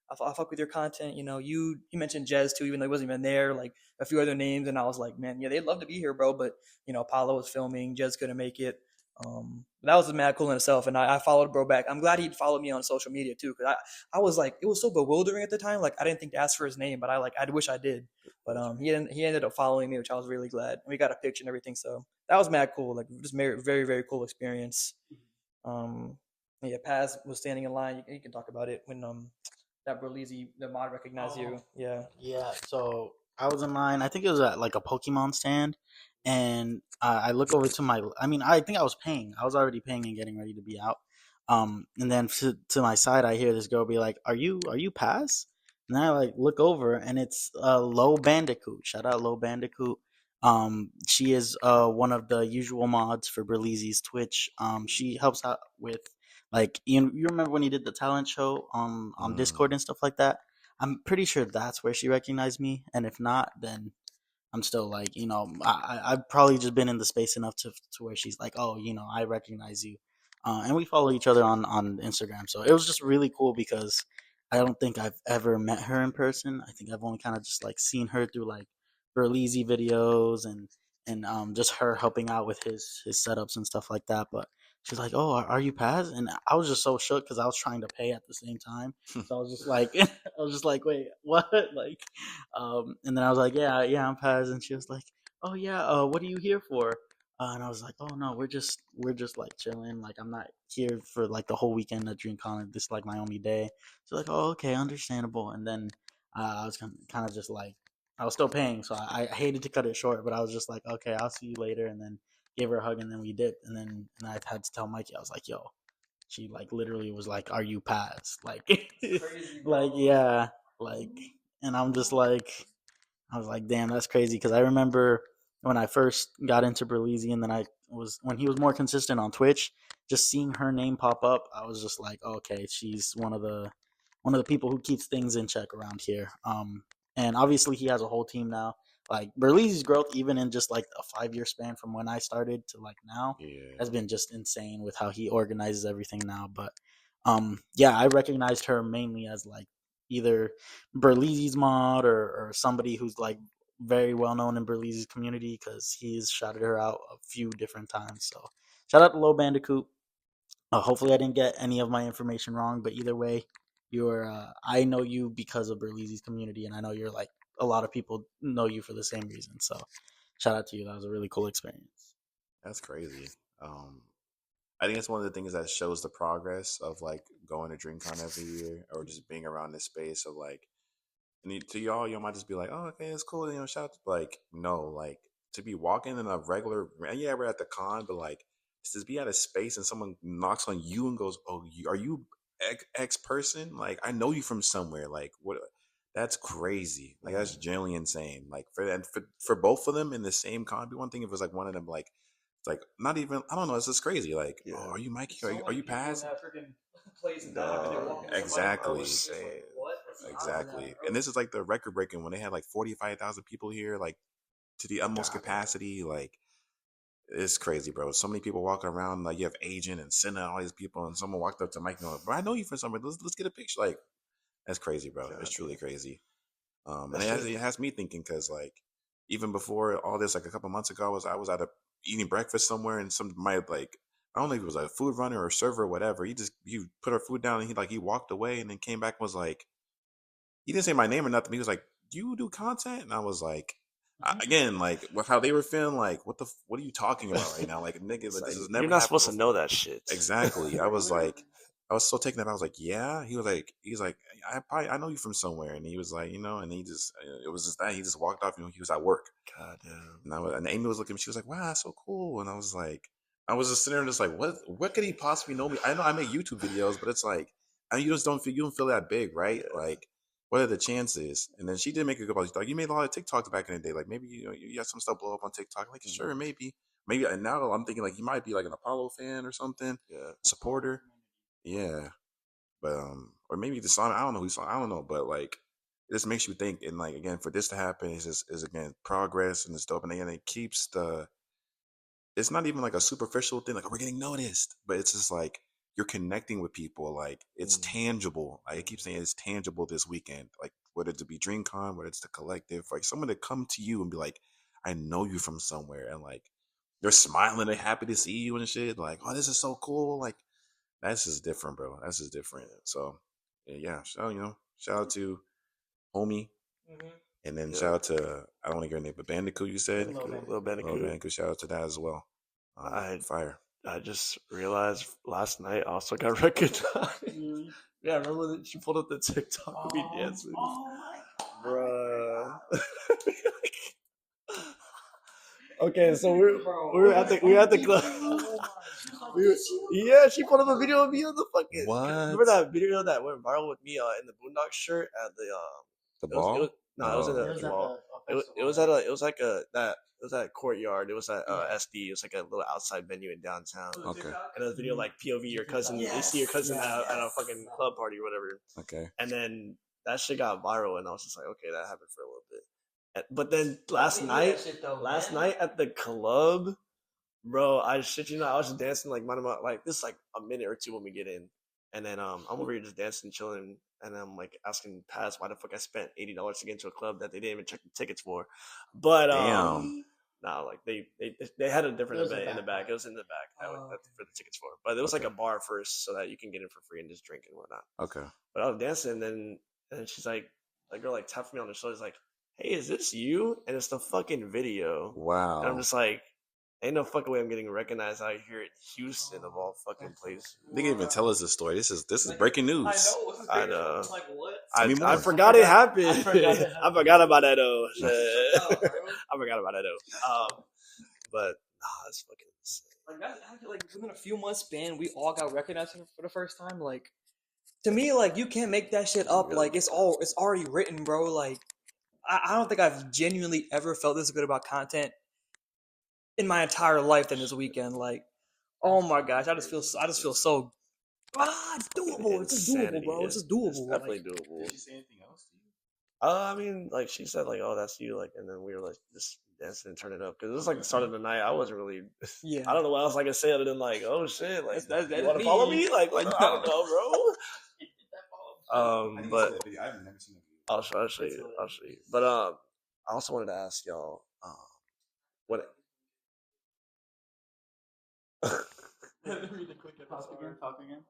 I fuck with your content. You mentioned Jez too, even though he wasn't even there. Like a few other names, and I was like, man, yeah, they'd love to be here, bro. But Apollo was filming, Jez couldn't make it. That was mad cool in itself, and I followed bro back. I'm glad he'd followed me on social media too, because I was like, it was so bewildering at the time. Like I didn't think to ask for his name, but I wish I did. But he ended up following me, which I was really glad. We got a picture and everything, so that was mad cool. Like just very very cool experience. Um, yeah, Paz was standing in line. You can talk about it when that Berlizzi, the mod recognized you. Yeah. Yeah, so I was in line. I think it was at like a Pokemon stand, and I look over to my. I mean, I think I was paying. I was already paying and getting ready to be out. And then to my side, I hear this girl be like, "Are you Pass?" And I like look over, and it's Low Bandicoot. Shout out Low Bandicoot. She is one of the usual mods for Berlizzi's Twitch. She helps out with like you remember when he did the talent show on Discord and stuff like that. I'm pretty sure that's where she recognized me, and if not, then I'm still like, I've probably just been in the space enough to where she's like, oh, I recognize you, and we follow each other on Instagram. So it was just really cool because I don't think I've ever met her in person. I think I've only kind of just like seen her through like Berlizzi videos and just her helping out with his setups and stuff like that. But she's like, "Oh, are you Paz?" And I was just so shook because I was trying to pay at the same time. So I was just like, I was just like, "Wait, what?" Like, and then I was like, "Yeah, yeah, I'm Paz." And she was like, "Oh yeah, what are you here for?" And I was like, "Oh no, we're just like chilling. Like I'm not here for like the whole weekend at DreamCon. This is like my only day." So like, "Oh okay, understandable." And then I was kind of just like, I was still paying, so I hated to cut it short, but I was just like, "Okay, I'll see you later." And then gave her a hug, and then we dipped. And I had to tell Mikey, I was like, "Yo," she like literally was like, "Are you Paz?" Like, Crazy, like bro. yeah, like, and I'm just like, I was like, damn, that's crazy. Because I remember when I first got into Berlizzi, and then when he was more consistent on Twitch, just seeing her name pop up, I was just like, okay, she's one of the people who keeps things in check around here. And obviously he has a whole team now. Like Berlizzi's growth, even in just like a 5 year span from when I started to like now, Yeah. has been just insane with how he organizes everything now. But yeah, I recognized her mainly as like either Berlizzi's mod or somebody who's like very well known in Berlizzi's community because he's shouted her out a few different times. So shout out to Low Bandicoot. Hopefully, I didn't get any of my information wrong, but either way, I know you because of Berlizzi's community, and I know you're like a lot of people know you for the same reason. So shout out to you. That was a really cool experience. That's crazy. Um, I think it's one of the things that shows the progress of like going to DreamCon every year or just being around this space of like, and to y'all, you might just be like, oh, okay, it's cool, shout out to, like, no, like to be walking in a regular, yeah, we're at the con, but like to be at a space and someone knocks on you and goes, oh, are you X person? Like, I know you from somewhere. Like, what? That's crazy. Like, that's genuinely insane. Like, for both of them in the same con, it'd be one thing if it was like one of them, like, it's like not even. I don't know. It's just crazy. Like, oh, Yeah. are you Mikey? So Are many you people in Paz? that freaking place not even Dog. walking somebody I Exactly. was it's like saying. what? That's not Exactly. that, bro. And this is like the record breaking when they had like 45,000 people here, like to the utmost God, yeah. capacity. Like, it's crazy, bro. So many people walking around. Like, you have Agent and Senna, all these people, and someone walked up to Mike and like, bro, I know you from somewhere. Let's get a picture. Like, that's crazy, bro. God, It's truly yeah. crazy. And That shit. it has me thinking because like even before all this, like a couple months ago, I was at a eating breakfast somewhere, and some might like I don't know if it was a food runner or server or whatever. He put our food down and he walked away and then came back and was like he didn't say my name or nothing. He was like, "Do you do content?" And I was like, again, like with how they were feeling, like what are you talking about right now? Like nigga, It's like, this like, has never you're not happened supposed to before. know that shit. Exactly. I was so taken that I was like, yeah. He's like, I know you from somewhere, and he was like, and he just, it was just that he just walked off. He was at work. God damn. And Amy was looking at me. She was like, wow, that's so cool. And I was just sitting there just like, what could he possibly know me? I know I make YouTube videos, but it's like, you just don't feel that big, right? Yeah. Like, what are the chances? And then she did make a good point. She's like, you made a lot of TikToks back in the day. Like maybe you got some stuff blow up on TikTok. I'm like, sure, maybe. And now I'm thinking like he might be like an Apollo fan or something, Yeah. supporter. Yeah, but or maybe the song. I don't know who song. I don't know, but like it just makes you think. And like again, for this to happen is again progress and it's dope. And again, it keeps the. It's not even like a superficial thing. Like we're getting noticed, but it's just like you're connecting with people. Like it's tangible. Like I keep saying, it's tangible this weekend. Like whether it be DreamCon, whether it's the collective, like someone to come to you and be like, I know you from somewhere, and like they're smiling, they're happy to see you and shit. Like, oh, this is so cool. Like, that's just different, bro. That's just different. So, yeah. Shout out to homie, and then shout out to I don't want to get her name, but Bandicoot. You said Little Bandicoot. Little Bandicoot. Shout out to that as well. Fire. I just realized last night I also got recognized. Yeah, remember that she pulled up the TikTok we dancing? Oh my Bruh. Okay, so we were at the club. Yeah, she pulled up a video of me on the fucking. What? Remember that video that went viral with me in the Boondock shirt at the ball? It was in the mall. It was at a courtyard. It was at SD. It was like a little outside venue in downtown. Okay. And a video like POV your cousin. You see your cousin at a fucking club party or whatever. Okay. And then that shit got viral, and I was just like, okay, that happened for a little bit. But then last night at the club, bro, I shit you not, I was just dancing like this is like a minute or two when we get in, and then I'm over here just dancing, chilling, and I'm like asking Paz why the fuck I spent $80 to get into a club that they didn't even check the tickets for, but Damn. no, like they had a different event in the back. It was in the back for the tickets for, but it was like a bar first so that you can get in for free and just drink and whatnot. Okay. But I was dancing, and then she's like, the girl like tapped me on the shoulder, like, hey, is this you? And it's the fucking video. Wow. And I'm just like, ain't no fucking way I'm getting recognized out here in Houston of all fucking places. They didn't even tell us this story. This is breaking news. I know. Like what? I forgot it happened. I forgot about that though. I forgot about that though. But it's fucking insane. Like within a few months span, we all got recognized for the first time. Like to me, like you can't make that shit up. Like it's already written, bro. Like I don't think I've genuinely ever felt this good about content in my entire life than this weekend. Like, oh my gosh, I just feel so. It's doable. It's just doable, bro. It's just doable. It's definitely doable. Did she say anything else to you? I mean, like she said, like, oh, that's you, like, and then we were like just dancing and turning up because it was like the start of the night. I wasn't really. Yeah. I don't know what else I could say other than like, oh shit, like, that's you want to follow me? Like, I don't know, bro. But I've never seen it. I'll show you. But I also wanted to ask y'all, what? Read the quick talk again.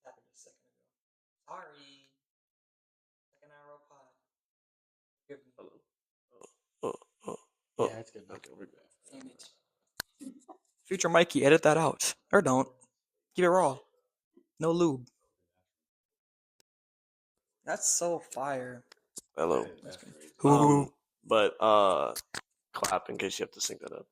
Happened a second ago. Sorry. Second hour pod. Forgive me. Yeah, it's good. Okay, we're good. Damn it. Future Mikey, edit that out. Or don't. Keep it raw. No lube. That's so fire. Hello. But clap in case you have to sync that up.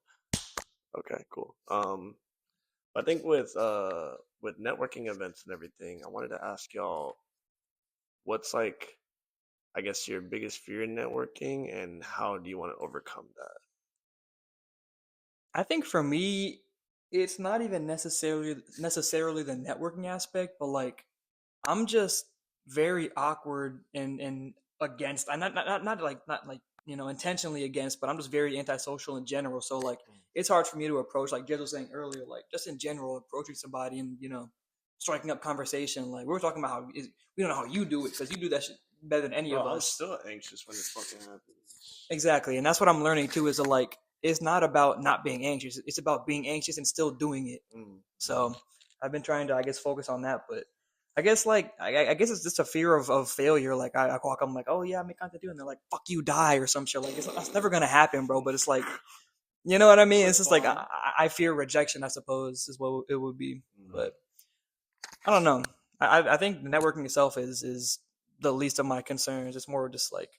Okay, cool. I think with networking events and everything, I wanted to ask y'all, what's like, I guess your biggest fear in networking, and how do you want to overcome that? I think for me, it's not even necessarily the networking aspect, but like I'm just very awkward and against. I'm not like intentionally against, but I'm just very antisocial in general. So like it's hard for me to approach, like Jez was saying earlier, like just in general approaching somebody and striking up conversation. Like we were talking about how we don't know how you do it because you do that shit better than any of us. I'm still anxious when this fucking happens. Exactly, and that's what I'm learning too. Is like it's not about not being anxious; it's about being anxious and still doing it. So I've been trying to, I guess, focus on that. But I guess like I guess it's just a fear of failure. Like I walk, I'm like, oh yeah, I make content too, and they're like, fuck you, die or some shit. Like that's never gonna happen, bro. But it's like, you know what I mean? It's just like I fear rejection. I suppose is what it would be. But I don't know. I think networking itself is the least of my concerns. It's more just like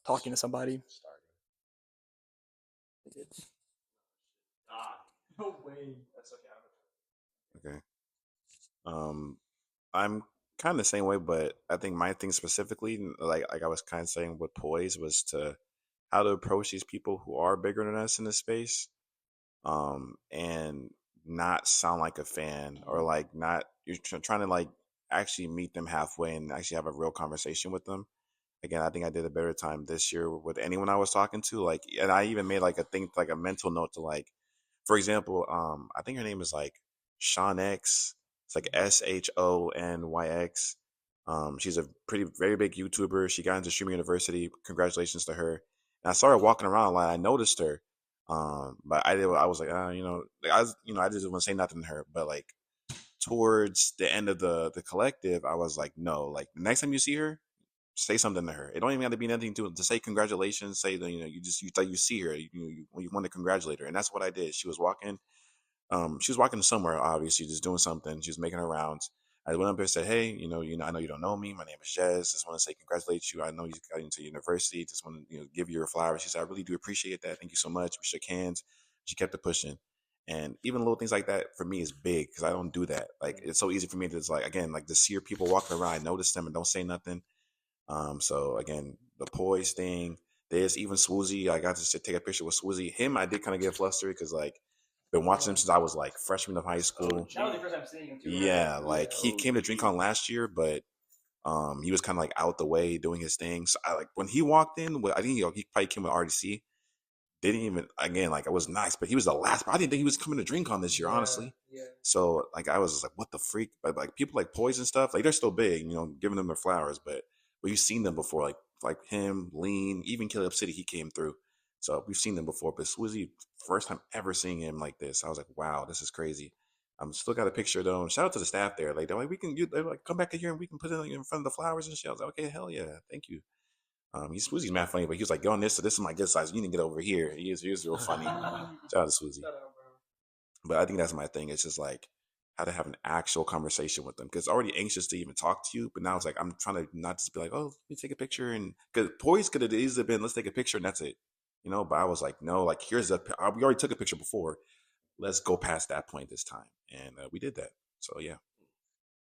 talking to somebody. No way. That's okay. Okay. I'm kind of the same way, but I think my thing specifically, like I was kind of saying with poise, was to how to approach these people who are bigger than us in this space, and not sound like a fan or like not you're trying to like actually meet them halfway and actually have a real conversation with them. Again, I think I did a better time this year with anyone I was talking to. Like, and I even made like a think like a mental note to like, for example, I think her name is like Sean X. It's like SHONYX. She's a pretty very big YouTuber. She got into streaming university. Congratulations to her. And I started walking around like I noticed her. But I was like, like, I just didn't want to say nothing to her. But like towards the end of the collective, I was like, no, like the next time you see her, say something to her. It don't even have to be anything to say congratulations. Say that you thought you see her, you want to congratulate her, and that's what I did. She was walking somewhere, obviously, just doing something. She was making her rounds. I went up there and said, "Hey, I know you don't know me. My name is Jez. Just want to say congratulate you. I know you got into university. Just want to, give you your flowers." She said, "I really do appreciate that. Thank you so much." We shook hands. She kept it pushing, and even little things like that for me is big because I don't do that. Like it's so easy for me to just like again like to see people walking around, I notice them and don't say nothing. So again, the poise thing. There's even Swoozy. I got to take a picture with Swoozy. Him, I did kind of get flustered because like been watching him since I was like freshman of high school. That was the first time seeing him too. Yeah, like he came to DreamCon last year, but he was kind of like out the way doing his thing. So I like when he walked in. I think he probably came with RDC. Didn't even again like it was nice, but he was the last. I didn't think he was coming to DreamCon this year, honestly. Yeah. So like I was just like, what the freak? But like people like Poise and stuff, like they're still big, giving them their flowers. But we've seen them before, like him, Lean, even Caleb City, he came through. So we've seen them before. But Swizzy, first time ever seeing him like this, I was like, wow, this is crazy. I'm still got a picture though. And shout out to the staff there. Like they're like, they're like, come back here and we can put it in front of the flowers and shit. I was like, okay, hell yeah, thank you. Swoozy's mad funny, but he was like, "Go on this, so this is my good size. You need to get over here." He was real funny. Shout out to Swoozy. But I think that's my thing. It's just like how to have an actual conversation with them because already anxious to even talk to you, but now it's like I'm trying to not just be like, "Oh, let me take a picture," and because Poise could have easily been, "Let's take a picture," and that's it, But I was like, "No, like here's we already took a picture before. Let's go past that point this time," and we did that. So yeah.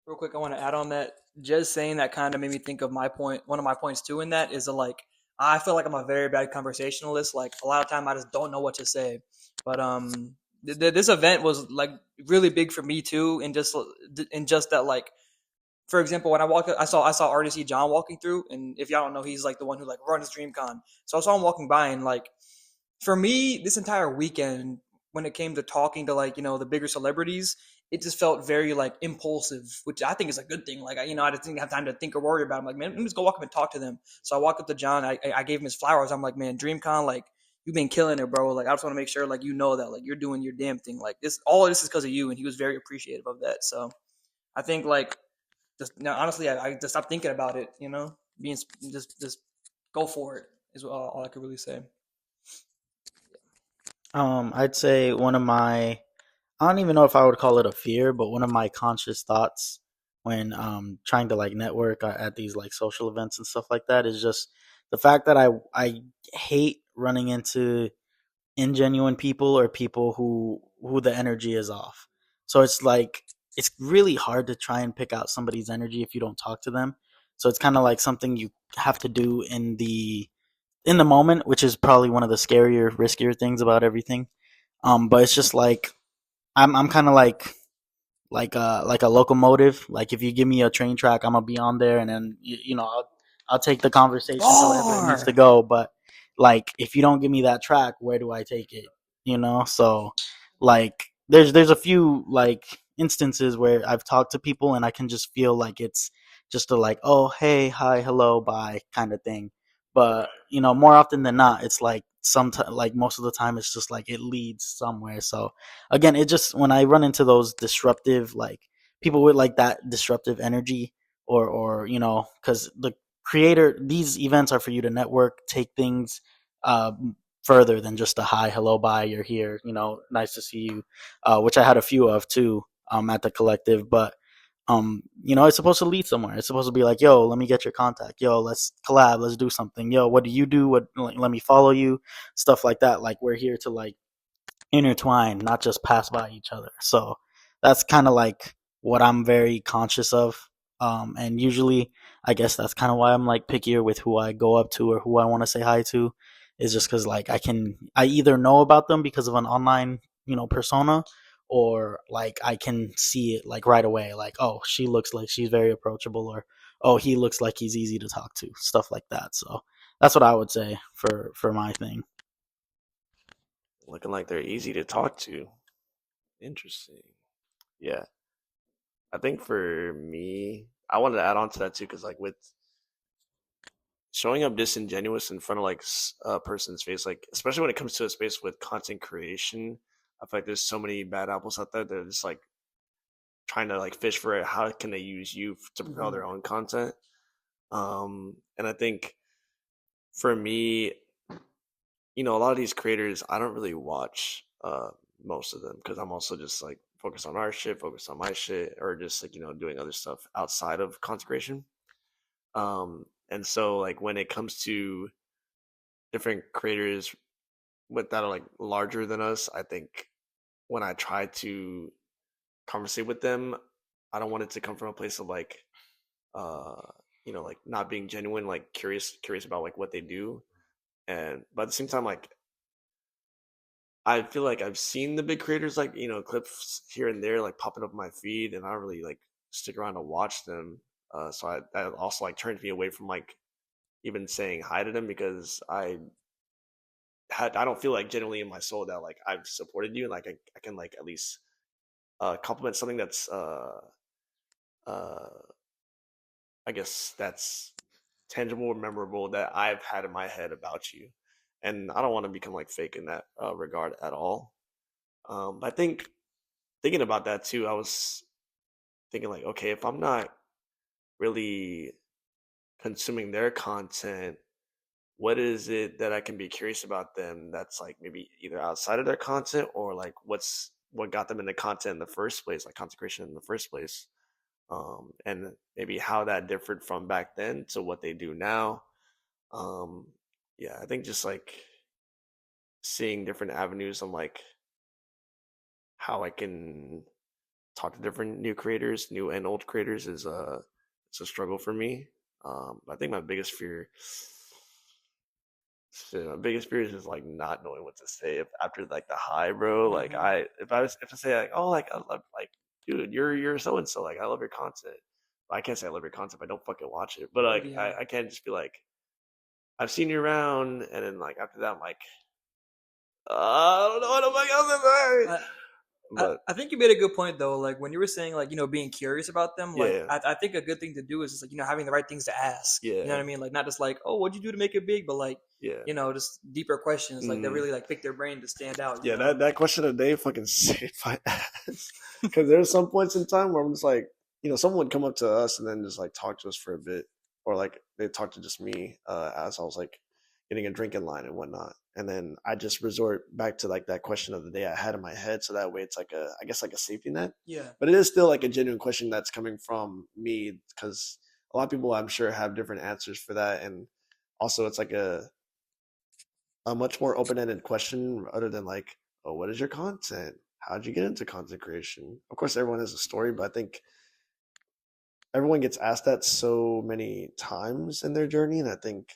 Real quick, I want to add on that. Just saying that kind of made me think of my point. One of my points too in that is like I feel like I'm a very bad conversationalist. Like a lot of time I just don't know what to say. But this event was like really big for me too, and just that like, for example, when I saw RDC John walking through, and if y'all don't know, he's like the one who like runs DreamCon. So I saw him walking by, and like for me, this entire weekend, when it came to talking to like the bigger celebrities, it just felt very like impulsive, which I think is a good thing. Like I just didn't have time to think or worry about it. I'm like, man, let me just go walk up and talk to them. So I walked up to John. I gave him his flowers. I'm like, man, DreamCon, like you've been killing it, bro. Like I just want to make sure like that like you're doing your damn thing. Like all of this is because of you, and he was very appreciative of that. So I think like just now, honestly, I just stopped thinking about it. Being just go for it is all I could really say. I'd say one of my, I don't even know if I would call it a fear, but one of my conscious thoughts when trying to like network at these like social events and stuff like that is just the fact that I hate running into ingenuine people or people who the energy is off. So it's like it's really hard to try and pick out somebody's energy if you don't talk to them. So it's kind of like something you have to do in the moment, which is probably one of the scarier, riskier things about everything. But it's just like I'm kind of like a locomotive. Like if you give me a train track, I'm gonna be on there, and then I'll take the conversation to wherever it needs to go. But like if you don't give me that track, where do I take it? So like there's a few like instances where I've talked to people and I can just feel like it's just a like, oh hey, hi, hello, bye kind of thing. But more often than not, it's like sometimes, like most of the time, it's just like it leads somewhere. So again, it just when I run into those disruptive like people with like that disruptive energy, or because the creator, these events are for you to network, take things further than just a hi, hello, bye, you're here, nice to see you, which I had a few of too at the collective. But it's supposed to lead somewhere. It's supposed to be like, yo, let me get your contact. Yo, let's collab. Let's do something. Yo, what do you do? What, let me follow you. Stuff like that. Like, we're here to like intertwine, not just pass by each other. So that's kind of like what I'm very conscious of. And usually, I guess that's kind of why I'm like pickier with who I go up to or who I want to say hi to, is just because like I either know about them because of an online, persona, or like I can see it like right away, like, oh, she looks like she's very approachable, or oh, he looks like he's easy to talk to, stuff like that. So that's what I would say for my thing. Looking like they're easy to talk to. Interesting. Yeah. I think for me, I wanted to add on to that too, because like with showing up disingenuous in front of like a person's face, like especially when it comes to a space with content creation, I feel like there's so many bad apples out there that are just like trying to like fish for it. How can they use you to propel their own content? And I think for me, a lot of these creators, I don't really watch most of them because I'm also just like focused on our shit, focused on my shit, or just like doing other stuff outside of content creation. And so like when it comes to different creators that are like larger than us, I think when I try to conversate with them, I don't want it to come from a place of like like not being genuine, like curious about like what they do. But at the same time, like I feel like I've seen the big creators like clips here and there like popping up in my feed, and I don't really like stick around to watch them. So that also like turns me away from like even saying hi to them, because I don't feel like genuinely in my soul that like I've supported you, and like I can like at least compliment something that's I guess that's tangible or memorable that I've had in my head about you. And I don't want to become like fake in that regard at all. But I think thinking about that too, I was thinking like, okay, if I'm not really consuming their content, what is it that I can be curious about them that's like maybe either outside of their content, or like what got them into content in the first place, like content creation in the first place, and maybe how that differed from back then to what they do now. Yeah, I think just like seeing different avenues on like how I can talk to different new creators, new and old creators, is it's a struggle for me. I think my biggest fear is just like not knowing what to say after like the high, bro. Like if I say like, oh, like I love, like, dude, you're so and so, like I love your content. I can't say I love your content if I don't fucking watch it. But like I can't just be like, I've seen you around, and then like after that I'm like, I don't know what the fuck else to say. But I think you made a good point though. Like when you were saying like being curious about them, like yeah, I think a good thing to do is just like having the right things to ask. Yeah. You know what I mean? Like not just like, oh, what'd you do to make it big, but like yeah, just deeper questions, like that really like pick their brain to stand out. Yeah, that question of the day fucking saved my ass. Because there's some points in time where I'm just like, someone would come up to us and then just like talk to us for a bit, or like they talk to just me as I was like getting a drink in line and whatnot, and then I just resort back to like that question of the day I had in my head, so that way it's like I guess like a safety net. Yeah. But it is still like a genuine question that's coming from me, because a lot of people I'm sure have different answers for that, and also it's like a much more open-ended question other than like, oh, what is your content? How'd you get into content creation? Of course, everyone has a story, but I think everyone gets asked that so many times in their journey, and I think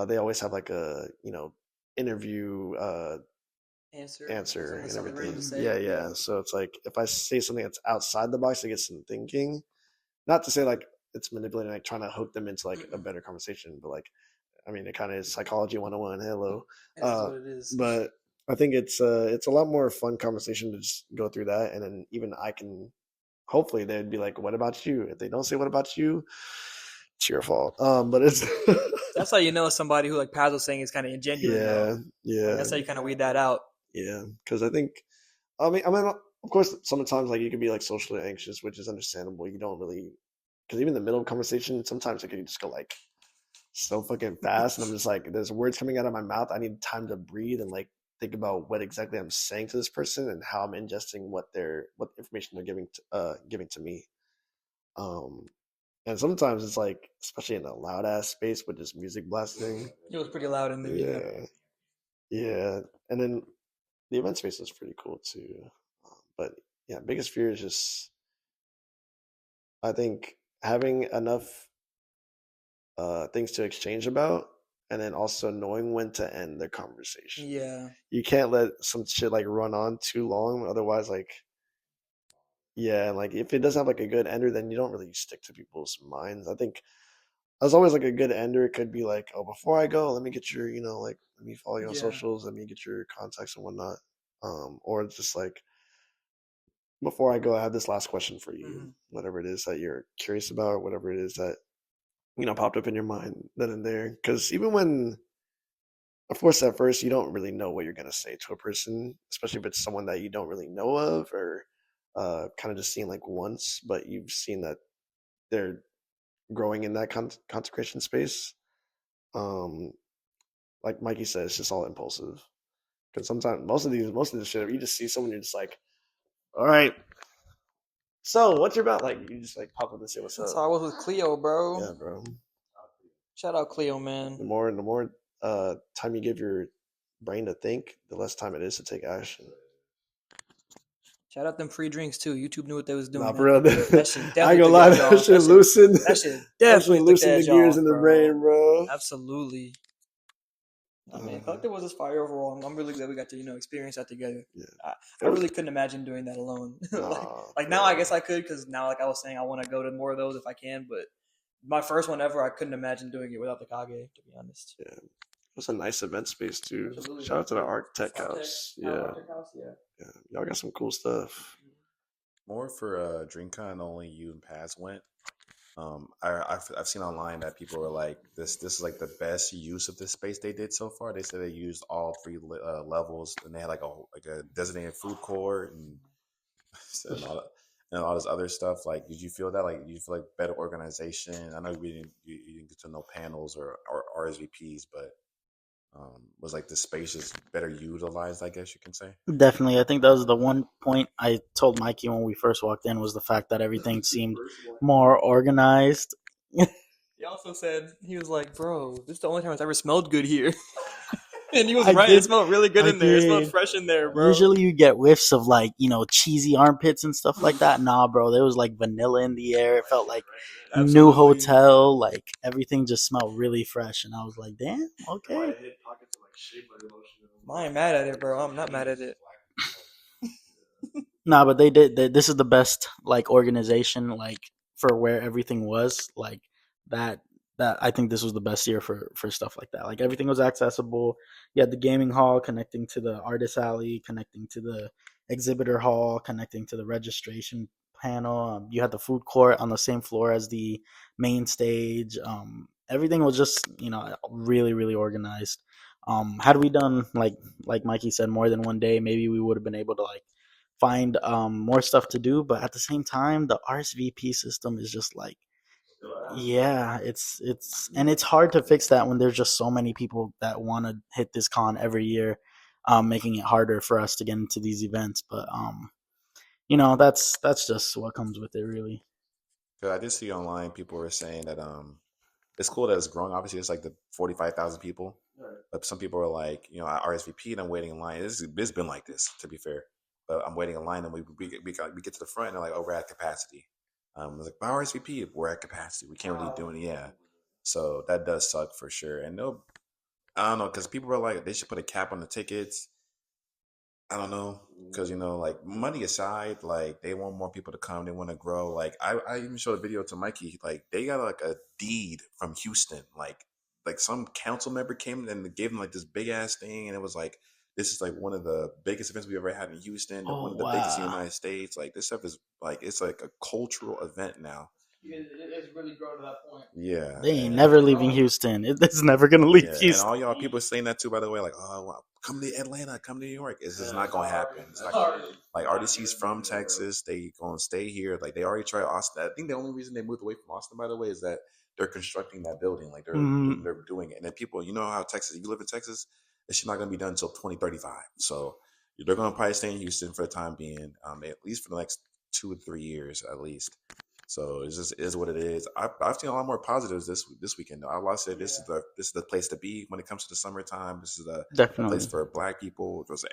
they always have like a interview answer and everything. Yeah. So it's like if I say something that's outside the box, it gets them thinking. Not to say like it's manipulating, like trying to hook them into like a better conversation, but like, I mean, it kind of is psychology 101. Hello. That's what it is. But I think it's a lot more fun conversation to just go through that. And then even I can, hopefully they'd be like, what about you? If they don't say what about you, it's your fault. But it's that's how you know somebody who, like Paz was saying, is kind of ingenuine. Yeah. Like, that's how you kind of weed that out. Yeah. Because I mean, of course, sometimes like you can be like socially anxious, which is understandable. You don't really, because even in the middle of conversation, sometimes it can just go like so fucking fast, and I'm just like, there's words coming out of my mouth. I need time to breathe and like think about what exactly I'm saying to this person and how I'm ingesting what information they're giving to me. Um, and sometimes it's like, especially in a loud ass space with just music blasting. It was pretty loud in there. Yeah. Yeah, yeah, and then the event space is pretty cool too. But yeah, biggest fear is just I think having enough things to exchange about, and then also knowing when to end the conversation. Yeah. You can't let some shit like run on too long, otherwise, like yeah, like if it doesn't have like a good ender, then you don't really stick to people's minds. I think as always like a good ender, it could be like, oh, before I go, let me get your, like let me follow you on Yeah. socials, let me get your contacts and whatnot. Or it's just like before I go, I have this last question for you. Mhm. Whatever it is that you're curious about, whatever it is that popped up in your mind then and there. Because even when, of course, at first you don't really know what you're gonna say to a person, especially if it's someone that you don't really know of or kind of just seen like once, but you've seen that they're growing in that consecration space. Um, like Mikey said, it's just all impulsive. Because sometimes most of the shit, you just see someone, you're just like, all right. So what's your about? Like you just like pop up and say what's That's up. how I was with Cleo, bro. Yeah, bro. Shout out Cleo, man. The more time you give your brain to think, the less time it is to take action. Shout out them free drinks too. YouTube knew what they was doing. Nah, for real. That shit I ain't definitely gonna took lie, the edge that off. shit loosened. That shit That shit definitely took the loosened the edge gears off, in the bro. brain, bro. Absolutely. I mean, Collective was just fire overall. I'm really glad we got to experience that together. Yeah. I really couldn't imagine doing that alone. Nah, like now, I guess I could because now, like I was saying, I want to go to more of those if I can. But my first one ever, I couldn't imagine doing it without the Kage. To be honest. Yeah. It was a nice event space too. Absolutely. Shout out to the Architect House. Yeah. Architect House, yeah. Yeah. Y'all got some cool stuff. More for DreamCon, only you and Paz went. I've seen online that people were like, this is like the best use of this space they did so far. They said they used all three levels, and they had like a designated food court and all that, and all this other stuff. Like, did you feel that? Like, you feel like better organization? I know you didn't get to know panels or RSVPs, but was like the space is better utilized, I guess you can say. Definitely. I think that was the one point I told Mikey when we first walked in was the fact that everything seemed more organized. He also said, he was like, bro, this is the only time it's ever smelled good here. And he was I right. did- It smelled really good I in there. It smelled did. fresh in there, bro. Usually you get whiffs of like, cheesy armpits and stuff like that. Nah, bro, there was like vanilla in the air. It felt like new Absolutely. hotel. Like everything just smelled really fresh. And I was like, damn, okay. I ain't mad at it, bro. I'm not mad at it. Nah, but they did. This is the best like organization like for where everything was like that. That I think this was the best year for stuff like that. Like everything was accessible. You had the gaming hall connecting to the artist alley, connecting to the exhibitor hall, connecting to the registration panel. You had the food court on the same floor as the main stage. Everything was just really really organized. Had we done like Mikey said more than one day, maybe we would have been able to like find more stuff to do, but at the same time the RSVP system is just like yeah, it's hard to fix that when there's just so many people that want to hit this con every year, making it harder for us to get into these events. But that's just what comes with it, really. Because I did see online people were saying that it's cool that it's growing. Obviously, it's like the 45,000 people. But some people are like, I RSVP and I'm waiting in line. It's been like this, to be fair. But I'm waiting in line and we get to the front and they're like, oh, we're at capacity. I was like, by RSVP, we're at capacity. We can't really do it. Yeah. So that does suck for sure. And I don't know, because people were like, they should put a cap on the tickets. I don't know, because like money aside, like they want more people to come. They want to grow. Like I even showed a video to Mikey. Like they got like a deed from Houston. Like some council member came and gave them like this big ass thing, and it was like this is like one of the biggest events we ever had in Houston. Oh, One of the biggest in the wow. United States. Like this stuff is like it's like a cultural event now. It's really grown to that point. Yeah, They ain't and never leaving Houston. It's never gonna leave yeah, and Houston. all y'all people saying that too, by the way, like, oh, well, come to Atlanta, come to New York. It's just not gonna happen. It's not like RDC's from Texas. They gonna stay here. Like they already tried Austin. I think the only reason they moved away from Austin, by the way, is that they're constructing that building. Like they're doing it. And then people, you know how Texas, if you live in Texas, it's not gonna be done until 2035. So they're gonna probably stay in Houston for the time being, at least for the next 2 or 3 years at least. So it's just is what it is. I've seen a lot more positives this weekend. Though. I said this is the place to be when it comes to the summertime. This is a place Definitely. for Black people. There's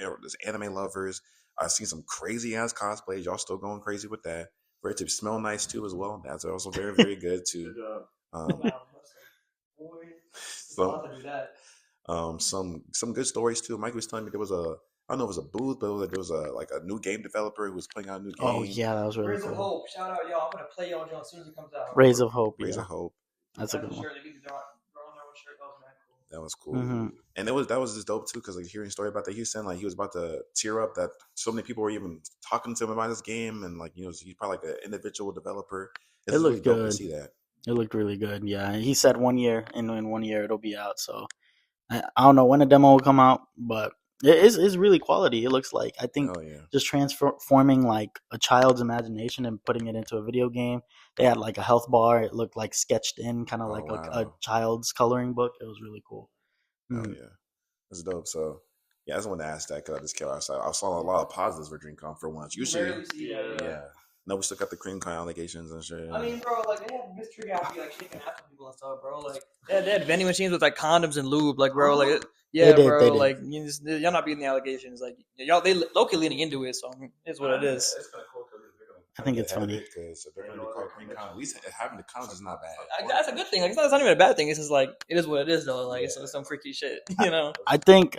anime lovers. I've seen some crazy ass cosplays. Y'all still going crazy with that. For it to smell nice too as well. That's also very very good too. So, some good stories too. Mike was telling me there was a I don't know if it was a booth, but there was a like a new game developer who was putting out a new Oh game. yeah, that was really Rays of cool. Hope. Shout out, y'all. I'm gonna play y'all as soon as it comes out. Rays of Hope. Raise Yeah, of Hope. that's a good one. That was cool. Mm-hmm. And that was just dope too, because like hearing a story about that, he was saying like he was about to tear up that so many people were even talking to him about this game, and like he's probably like an individual developer. It's It really looked dope to good. see that. It looked really good. Yeah, he said 1 year, and in 1 year it'll be out. So I don't know when the demo will come out, but it's really quality. It looks like I think Oh yeah. just transforming like a child's imagination and putting it into a video game. They had like a health bar. It looked like sketched in, kind of Oh like a wow. child's coloring book. It was really cool. Oh Mhm. yeah. That's dope. So yeah, I just wanted to ask that because I just care. I saw a lot of positives for DreamCon for once. Usually, Rarely see that. yeah. No, we still got the cream con allegations and shit. I mean, bro, like they had Mystery Guy be like shaking ass on people and stuff, bro. Like they had vending machines with like condoms and lube, like bro, like yeah, They bro, did. like y'all not beating the allegations, like y'all they low-key leaning into it, so it's what it is. It's kind of cool because they're gonna I think get it's ahead of funny. it because they're gonna be called cream con. At least having the cons is not bad. That's a good thing. Like it's not even a bad thing. It's just like it is what it is, though. Like it's some freaky shit, you know. I think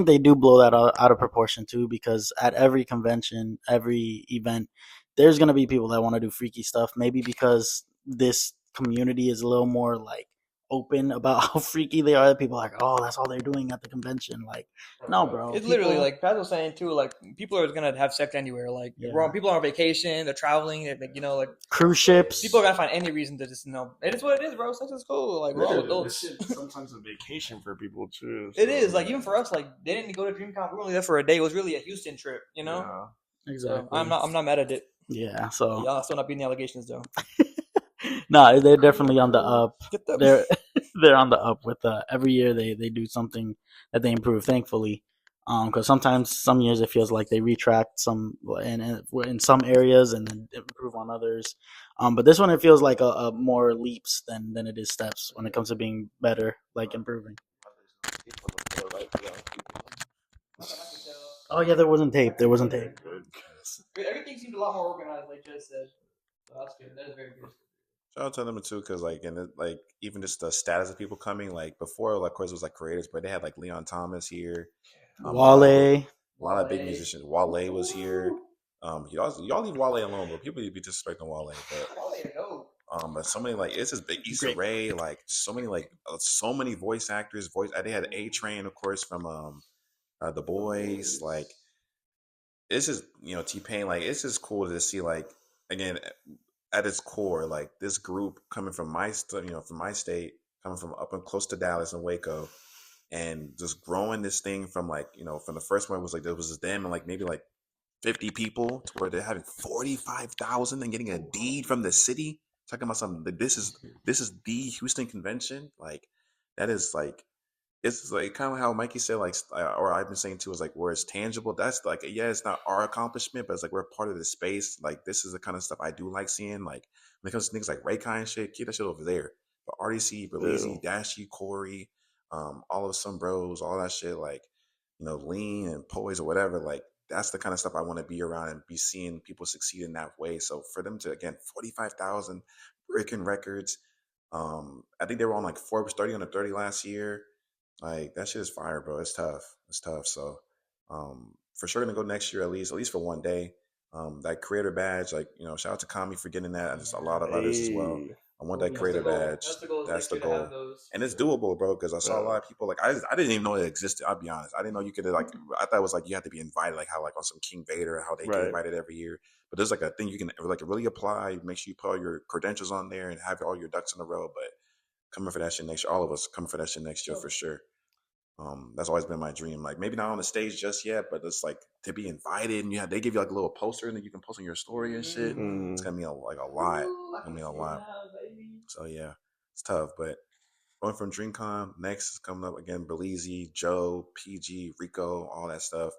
they do blow that out of proportion too, because at every convention, every event, there's gonna be people that want to do freaky stuff. Maybe because this community is a little more like open about how freaky they are. People are like, oh, that's all they're doing at the convention. Like, no, bro. It's literally like Pat was saying too. Like people are gonna have sex anywhere. Like people are on vacation, they're traveling. Like like cruise ships. People are gonna find any reason to just it is what it is, bro. Sex is cool. Like we're all adults. Sometimes a vacation for people too. It is like even for us. Like they didn't go to DreamCon. We were only there for a day. It was really a Houston trip, you know. Yeah. Exactly. So I'm not mad at it. Yeah. So Y'all still not beating the allegations though. no, they're definitely on the up. Get them. They're on the up with every year they do something that they improve. Thankfully, because sometimes some years it feels like they retract some in some areas and then improve on others. But this one it feels like a more leaps than it is steps when it comes to being better, like improving. Oh yeah, there wasn't tape. Everything seemed a lot more organized, like Jess said. So that's good. That is very good. Shout out to them too, because like like even just the status of people coming. Like before, like of course it was like creators, but they had like Leon Thomas here, Wale. a lot of big musicians. Wale was here. Y'all leave Wale alone, but people be disrespecting Wale. But so many like it's just big Issa Rae, like so many voice actors. They had A Train, of course, from The Boys. Like it's just T-Pain. Like it's just cool to see like again at its core like this group coming from my from my state, coming from up and close to Dallas and Waco, and just growing this thing from like from the first one it was like there was just them and like maybe like 50 people to where they're having 45,000 and getting a deed from the city talking about something. This is the Houston convention. Like that is like it's like kind of how Mikey said, like, or I've been saying too, is like where it's tangible. That's like, yeah, it's not our accomplishment, but it's like we're part of the space. Like, this is the kind of stuff I do like seeing. Like, when it comes to things like Raykai and shit, keep that shit over there. But RDC, Belize, Dashy, Corey, all of some bros, all that shit, like, Lean and Poise or whatever, like, that's the kind of stuff I want to be around and be seeing people succeed in that way. So for them to, again, 45,000 breaking records, I think they were on like Forbes 30 under 30 last year. Like that shit is fire, bro. It's tough. So for sure gonna go next year at least for one day. That creator badge, like shout out to Kami for getting that, and just a lot of others as well. I want Will that be creator nice. badge. That's the goal. That's Next the year to have goal. those. And it's doable, bro, because I saw a lot of people, like, I didn't even know it existed. I'll be honest. I didn't know you could, like, I thought it was like you had to be invited, like how, like, on some King Vader, how they get Right. invited every year. But there's, like, a thing you can, like, really apply, make sure you put all your credentials on there and have all your ducks in a row. But coming for that shit next year, all of us coming for that shit next year for sure. That's always been my dream. Like, maybe not on the stage just yet, but it's like to be invited, and they give you like a little poster and then you can post on your story and shit. It's gonna mean a lot. It's gonna mean a lot. So yeah, it's tough. But going from DreamCon, next is coming up again. Belize, Joe, PG, Rico, all that stuff.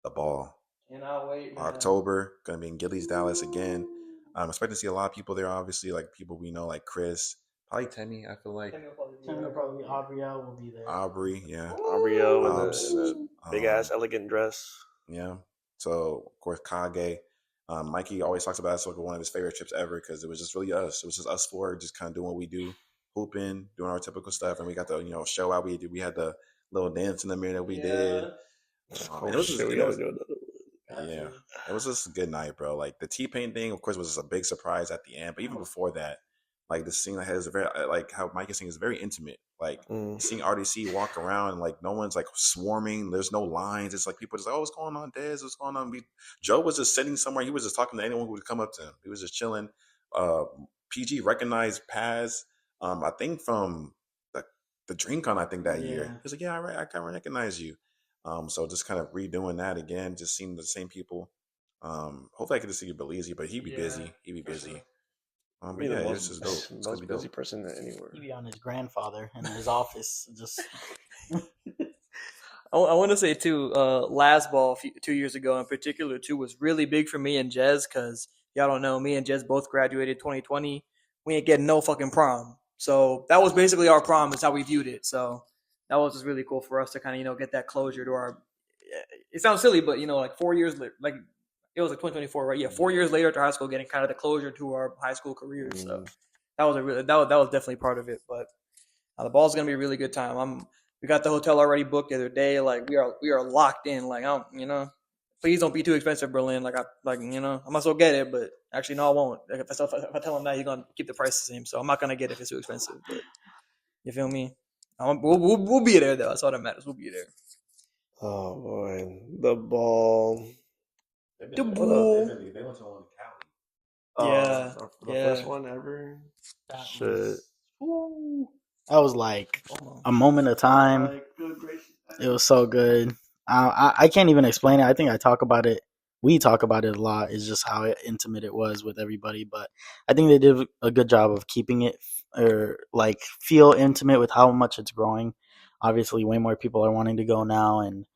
The ball. Cannot wait, man. October, gonna be in Gillies, Dallas again. I'm expecting to see a lot of people there. Obviously, like people we know, like Chris, probably Temmie. I feel like Tim will probably Aubrielle will be there. Aubrey, yeah. Abriel in Hobbs, the big ass elegant dress. Yeah. So of course Kage. Mikey always talks about it's like one of his favorite trips ever because it was just really us. It was just us four, just kind of doing what we do, hooping, doing our typical stuff, and we got the show out. We had the little dance in the mirror that we did. Oh shit, we gotta do another one. Yeah, it was just a good night, bro. Like the T-Pain thing, of course, was just a big surprise at the end. But even before that, like the scene I had is very like how Mike is saying is very intimate. Like seeing RDC walk around and like no one's like swarming. There's no lines. It's like people just oh, what's going on, Dez? What's going on? Joe was just sitting somewhere. He was just talking to anyone who would come up to him. He was just chilling. PG recognized Paz. I think from the DreamCon. I think that year. He's like, yeah, I kind of recognize you. So just kind of redoing that again, just seeing the same people. Hopefully I get to see Belize, but he'd be busy. He'd be busy. But Be yeah, the this is dope. It's gonna most be busy dope. person anywhere. He'd be on his grandfather in his office, just. I want to say too, last ball 2 years ago in particular too was really big for me and Jez because y'all don't know me and Jez both graduated 2020. We ain't getting no fucking prom, so that was basically our prom. Is how we viewed it. So that was just really cool for us to kind of get that closure to our. It sounds silly, but like 4 years later, like it was like 2024, right? Yeah, 4 years later after high school, getting kind of the closure to our high school careers. So that was that was definitely part of it. But the ball's gonna be a really good time. We got the hotel already booked the other day. Like we are locked in. Like I don't, please don't be too expensive, Berlin. Like I might as well get it, but actually no, I won't. Like if I tell him that, he's gonna keep the price the same. So I'm not gonna get it if it's too expensive. But you feel me? We'll be there though. That's all that matters. We'll be there. Oh boy, the ball. They went to one in Cali. Yeah, the first one ever. Shit. That was like a moment of time. It was so good. I can't even explain it. I think I talk about it. We talk about it a lot. It's just how intimate it was with everybody. But I think they did a good job of keeping it or like feel intimate with how much it's growing. Obviously, way more people are wanting to go now, and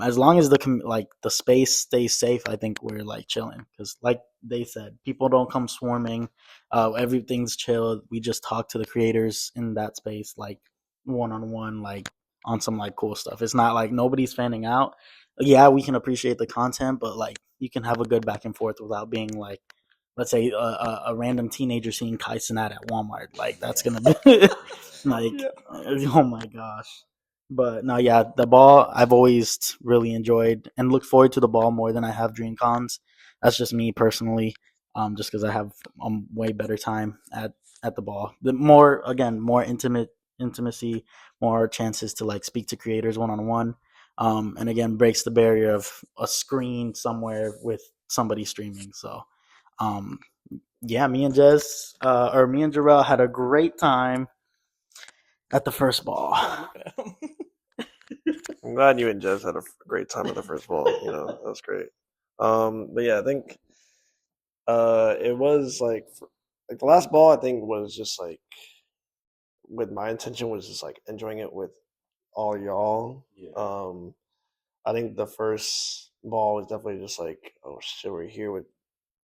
as long as the space stays safe, I think we're like chilling. Because like they said, people don't come swarming. Everything's chill. We just talk to the creators in that space, like one on one, like on some like cool stuff. It's not like nobody's fanning out. Yeah, we can appreciate the content, but like you can have a good back and forth without being like, let's say a random teenager seeing Kai Cenat at Walmart. Like that's gonna be like, oh my gosh. But no, yeah, the ball I've always really enjoyed and look forward to the ball more than I have DreamCons. That's just me personally. Just because I have a way better time at the ball. The more more intimacy, more chances to like speak to creators one on one. And again, breaks the barrier of a screen somewhere with somebody streaming. So, yeah, me and Jarrell had a great time at the first ball. I'm glad you and Jez had a great time at the first ball. That was great. But yeah, I think it was like the last ball. I think was just like with my intention was just like enjoying it with all y'all. Yeah. I think the first ball was definitely just like, oh shit, we're here with,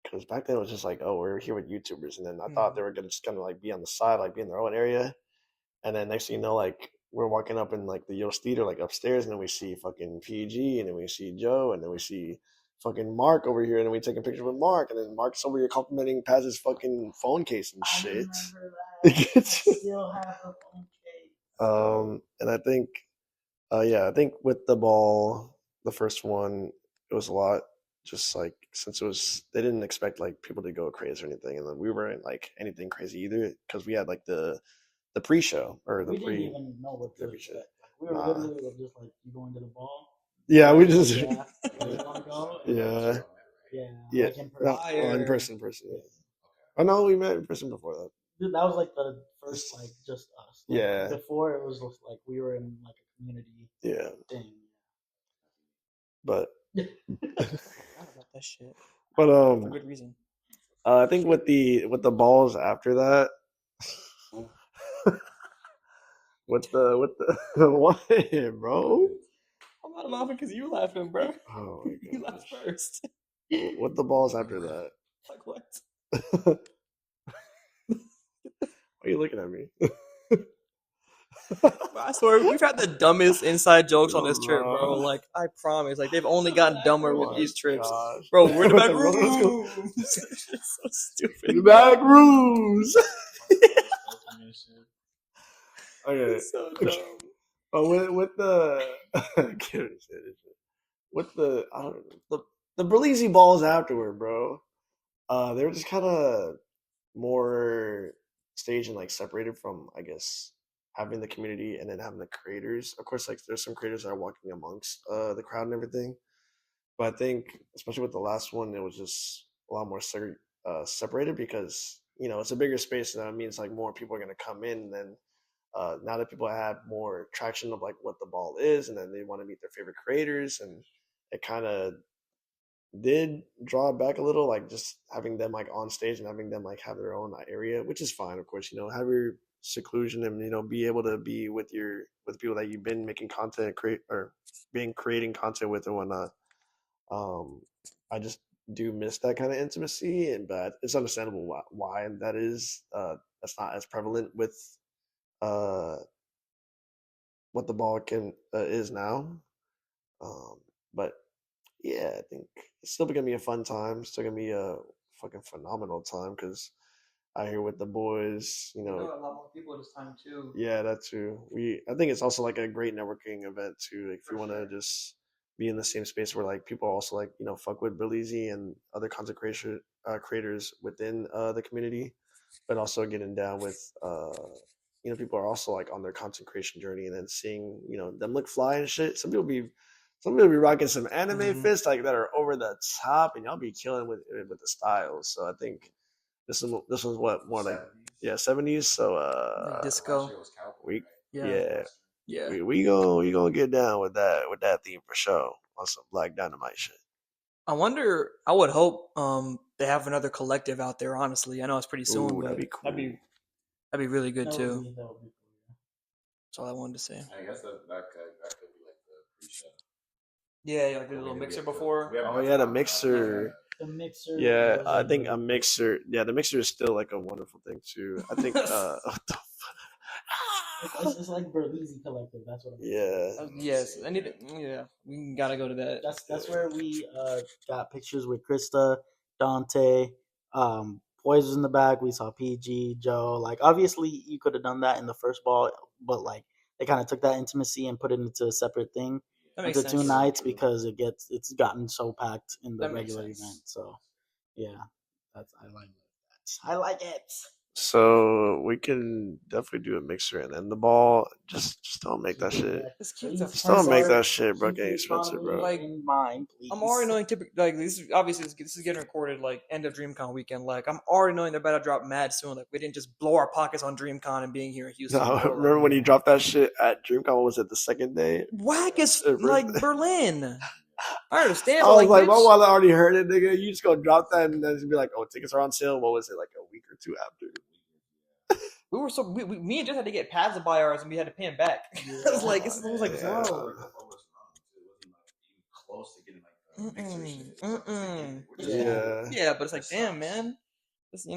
because back then it was just like, oh, we're here with YouTubers, and then I thought they were gonna just kind of like be on the side, like be in their own area, and then next thing you know, like we're walking up in like the Yost Theater, like upstairs, and then we see fucking PG, and then we see Joe, and then we see fucking Mark over here, and then we take a picture with Mark, and then Mark's over here complimenting Paz's fucking phone case and shit. I still have a phone case. And I think, I think with the ball, the first one, it was a lot. just like since it was they didn't expect like people to go crazy or anything, and then we weren't like anything crazy either because we had like the pre-show or the We didn't pre even know what to pre-show. expect. Like, we were Nah. literally just like, "You going to the ball?" Yeah, we Like, just yeah. Like, you want to go? And yeah yeah, yeah like in no, person. well, in person yeah. I know we met in person before that. Dude, that was like the first like just us. Like, Yeah. Before it was just like we were in like a community Yeah, thing. but I forgot about that shit but for good reason. I think with the balls after that, with the what, bro? I'm not laughing because you laughing, bro. Oh my You god! laughed first. With the balls after that? Like what? Why are you looking at me? I swear we've had the dumbest inside jokes on this trip, bro. Bro. Like I promise, like they've only gotten dumber Oh with my these trips, gosh. bro. We're in the What back the fuck? Let's go. rooms. It's just so stupid. The back rooms. Okay. It's so Okay. dumb. But with the with the I don't know the Berlizzi balls afterward, bro. They were just kind of more staged and like separated from, I guess, having the community and then having the creators. Of course, like there's some creators that are walking amongst the crowd and everything. But I think, especially with the last one, it was just a lot more separated because it's a bigger space, and that means like more people are going to come in. And then now that people have more traction of like what the ball is, and then they want to meet their favorite creators, and it kind of did draw it back a little, like just having them like on stage and having them like have their own area, which is fine, of course. Have your seclusion and be able to be with people that you've been making content creating content with and whatnot. I just do miss that kind of intimacy, but it's understandable why that is. That's not as prevalent with uh, what the ball can is now. But yeah, I think it's still gonna be a fun time. It's still gonna be a fucking phenomenal time because I hear with the boys, You know a lot more people this time too. Yeah, that too. I think it's also like a great networking event too. Like if you want to just be in the same space where like people also like fuck with Belize and other content creators within the community, but also getting down with people are also like on their content creation journey and then seeing them look fly and shit. Some people be rocking some anime fits like that are over the top, and y'all be killing with the styles. So I think this was what more like 70s. So Like disco. Yeah. Yeah. We gonna get down with that theme for sure on some Black Dynamite shit. I wonder. I would hope they have another collective out there. Honestly, I know it's pretty soon, Ooh, but that'd be cool. that'd be really good That too. would be cool. That's all I wanted to say. I guess that could be like the pre-show. Yeah, like did a little mixer before. Oh yeah, the mixer. The mixer. Yeah, was I like think the- a mixer. Yeah, the mixer is still like a wonderful thing too. I think. What the It's like Berlizzi Collective. That's what I'm Yeah. Yes, I need. Yeah, we gotta go to that. That's where we got pictures with Krista, Dante, Boys was in the back. We saw PG, Joe. Like obviously you could have done that in the first ball, but like they kind of took that intimacy and put it into a separate thing That makes into two sense. nights because it's gotten so packed in the That makes regular sense. event. So yeah, I like that. I like it. So we can definitely do a mixer and then the ball. Just don't make that shit. This kid's a Just don't make fuck. that shit, bro. Get expensive, bro. Like, in mind, please. I'm already knowing like this is obviously this is getting recorded like end of DreamCon weekend. Like I'm already knowing they're about to drop mad soon. Like we didn't just blow our pockets on DreamCon and being here in Houston. No, bro. remember when he dropped that shit at DreamCon? Was it the second day? Whack is First- like Berlin. I understand, I but was like, bitch, my wallet already heard it, nigga. You just go drop that and then just be like, oh, tickets are on sale. What was it, like a week or two after? we were so me and just had to get pads to buy ours and we had to pay him back. I was like, this was like, Yeah. bro. Yeah. Yeah, but it's like, damn, man. Just,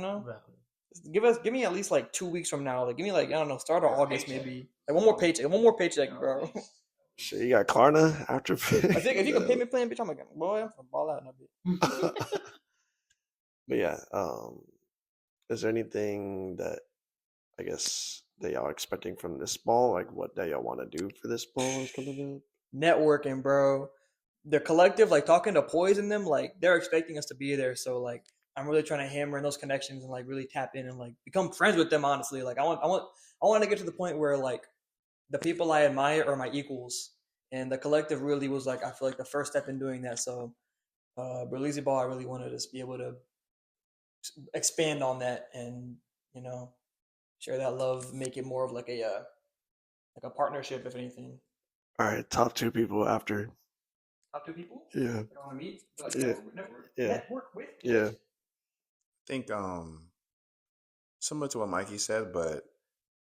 give me at least like 2 weeks from now. Like, give me like I don't know, start of August maybe. Like one more paycheck, bro. Shit, you got Klarna after. I think if you can pay me plan, bitch, I'm like, boy, I'm gonna ball out in a bit. But yeah, is there anything that I guess that y'all expecting from this ball? Like what that y'all want to do for this ball is coming up? Networking, bro. the collective, like talking to Poise and them, like they're expecting us to be there. So like I'm really trying to hammer in those connections and like really tap in and like become friends with them. Honestly, like I want to get to the point where like the people I admire are my equals, and the collective really was like I feel like the first step in doing that. So, Berlizzi Ball, I really wanted to be able to expand on that and you know share that love, make it more of like a partnership, if anything. All right, top 2 people after. Top 2 people Yeah, I want to meet, like yeah, yeah, network with. yeah. I think similar to what Mikey said, but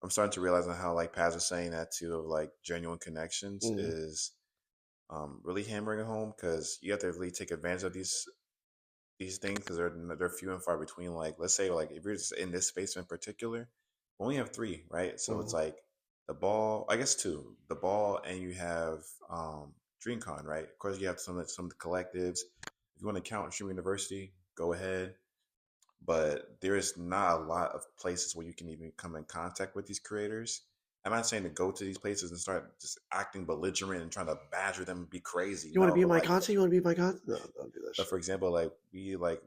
I'm starting to realize on how like Paz was saying that too of like genuine connections Mm. is really hammering it home because you have to really take advantage of these things because they're few and far between. Like let's say like if you're just in this space in particular, we only have 3, right? So it's Mm. like the ball, I guess 2, the ball, and you have DreamCon, right? Of course, you have some of the collectives. If you want to count Stream University, go ahead. But there is not a lot of places where you can even come in contact with these creators. I'm not saying to go to these places and start just acting belligerent and trying to badger them and be crazy. You want to No, be in but my like, content? You want to be in my content? No, don't do that but shit. for example,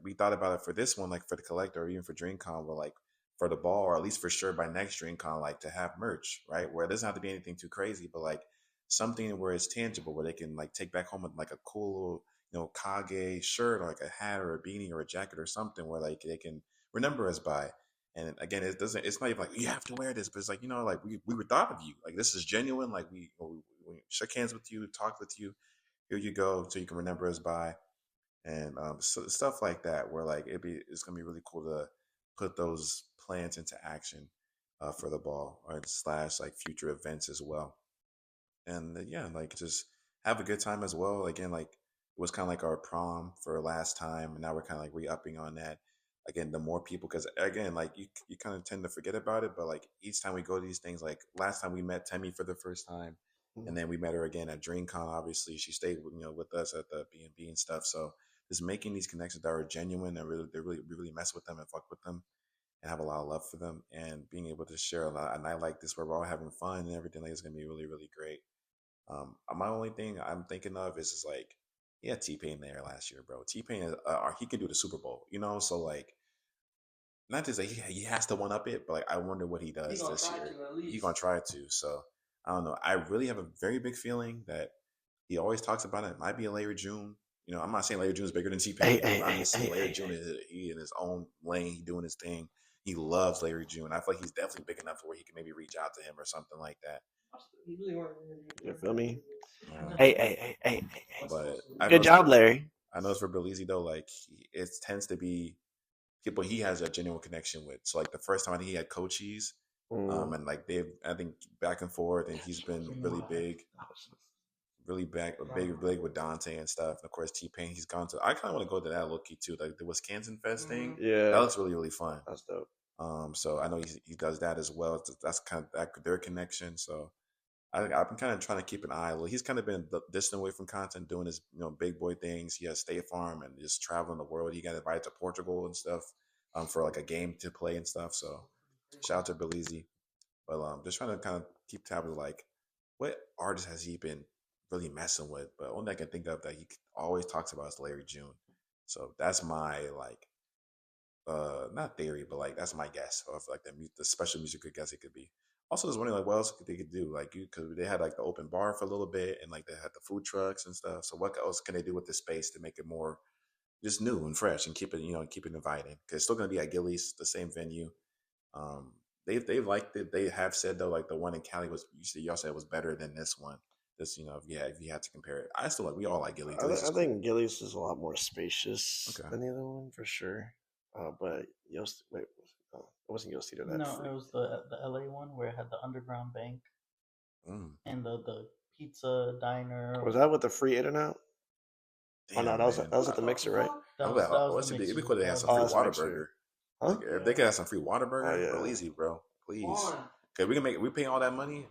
we thought about it for this one, like for the collector or even for DreamCon, but like for the ball or at least for sure by next DreamCon, like to have merch, right? Where it doesn't have to be anything too crazy, but like something where it's tangible, where they can like take back home like a cool little, Kage shirt or like a hat or a beanie or a jacket or something where like they can remember us by. And again, it's not even like you have to wear this, but it's like, like we were thought of you. Like this is genuine. Like we shook hands with you, talked with you. Here you go, so you can remember us by and so stuff like that where like it's gonna be really cool to put those plans into action for the ball or slash like future events as well and yeah like just have a good time as well again like it was kind of like our prom for last time and now we're kind of like re-upping on that again the more people because again like you kind of tend to forget about it but like each time we go to these things like last time we met Temi for the first time and Mm. then we met her again at DreamCon obviously she stayed with us at the B&B and stuff so just making these connections that are genuine and really mess with them and fuck with them and have a lot of love for them and being able to share a night like this where we're all having fun and everything like is gonna be really really great. My only thing I'm thinking of is just like he had T-Pain there last year, bro. T-Pain is he can do the Super Bowl, so like not to say he has to one up it, but like I wonder what he He does gonna this try year. to at He least. gonna try to. So I don't know. I really have a very big feeling that he always talks about it. It might be a Larry June. I'm not saying Larry June is bigger than T Hey, Pain. hey, I'm hey, just hey, saying Larry hey, June hey. is he in his own lane. He doing his thing. He loves Larry June. I feel like he's definitely big enough to where he can maybe reach out to him or something like that. He really wanted You feel me? Um, Hey, hey, hey, hey, hey, hey. but I know Good it's job, for Larry. Belize though. Like it tends to be people he has a genuine connection with. So like the first time he had Coaches, Mm. and like they've I think back and forth, and he's been really big, big with Dante and stuff. And of course T Pain, he's gone to. I kind of want to go to that Loki too, like the Wisconsin Fest thing. That Yeah, looks really really fun. that's dope. So I know he does that as well. That's kind of their connection. So I've been kind of trying to keep an eye. Well, he's kind of been distant away from content, doing his big boy things. He has State Farm and just traveling the world. He got invited to Portugal and stuff, for like a game to play and stuff. So shout out to Belize. But just trying to kind of keep tabs of like what artist has he been really messing with. But only I can think of that he always talks about is Larry June. So that's my like not theory, but like that's my guess of like the special music I guess it could be. Also, I was wondering like what else they could do, like you because they had like the open bar for a little bit, and like they had the food trucks and stuff. So what else can they do with the space to make it more just new and fresh and keep it keep it inviting? Because it's still going to be at Gillies, the same venue. Um, they've liked it. They have said though like the one in Cali was y'all said was better than this one. This if you had to compare it, I still like we all like Gillies. Gillies is I cool. think Gillies is a lot more spacious Okay. than the other one for sure. But Yost, wait, it wasn't Yost either. That No, free. it was the LA one where it had the underground bank Mm. and the pizza diner. Was that with the free in and out? Oh no, Damn man. that was at the mixer, right? It'd be cool to have some Oh, free that's water mixer. burger. Huh? Like if they could have some free water Oh burger, yeah. easy, bro. Please. One. Cause we paying all that money.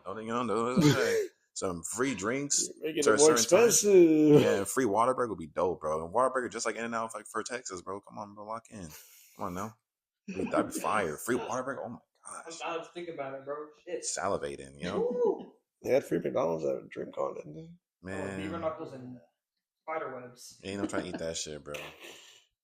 Some free drinks Making to it a more certain time. expensive. Yeah, and free water burger would be dope, bro. And water burger just like In and Out like for Texas, bro. Come on, bro, lock in. Come on now. That'd be fire. Free water burger. Oh my gosh. I was thinking about it, bro. Shit. Salivating, They had free McDonald's at DreamCon, didn't they? Beaver Man. knuckles and Spider webs. Ain't no trying to eat that shit, bro.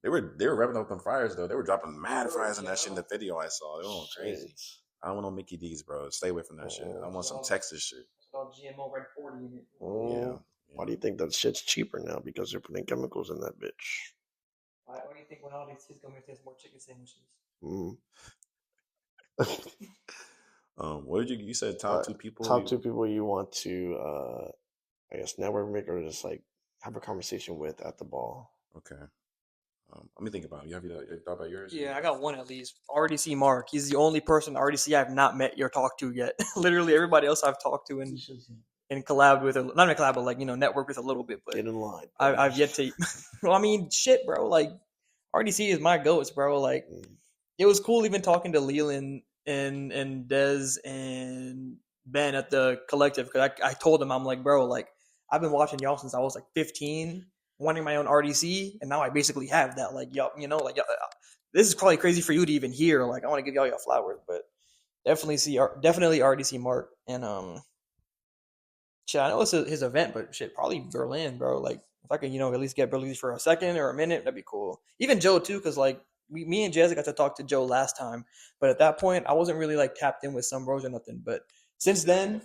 They were revving up them fryers though. They were dropping mad fries in that shit in the video I saw. They were going crazy. I don't want no Mickey D's, bro. Stay away from that shit. I want some Texas shit. It's all GMO red 40 in it. Oh, why do you think that shit's cheaper now? Because they're putting chemicals in that bitch. Why do you think when all these kids come here, there's more chicken sandwiches? What did you said top two people? Top two people you want to, I guess, network make or just like have a conversation with at the ball. Okay. Let me think about it. You thought about yours? Yeah, I got one at least. RDC Mark. He's the only person RDC I've not met or talked to yet. Literally everybody else I've talked to and collabed with, not even collab, but like network with a little bit. But get in line. I've yet to. Well, I mean, shit, bro. Like RDC is my goats, bro. Like it was cool even talking to Leland and Dez and Ben at the collective because I told them I'm like, bro, like I've been watching y'all since I was like 15. Wanting my own RDC, and now I basically have that. Like, y'all, this is probably crazy for you to even hear. Like, I want to give y'all your flowers, but definitely RDC Mark and shit. I know it's his event, but shit, probably Berlin, bro. Like, if I could, at least get Berlin for a second or a minute, that'd be cool. Even Joe too, because like me and Jez got to talk to Joe last time, but at that point, I wasn't really like tapped in with some bros or nothing. But since then,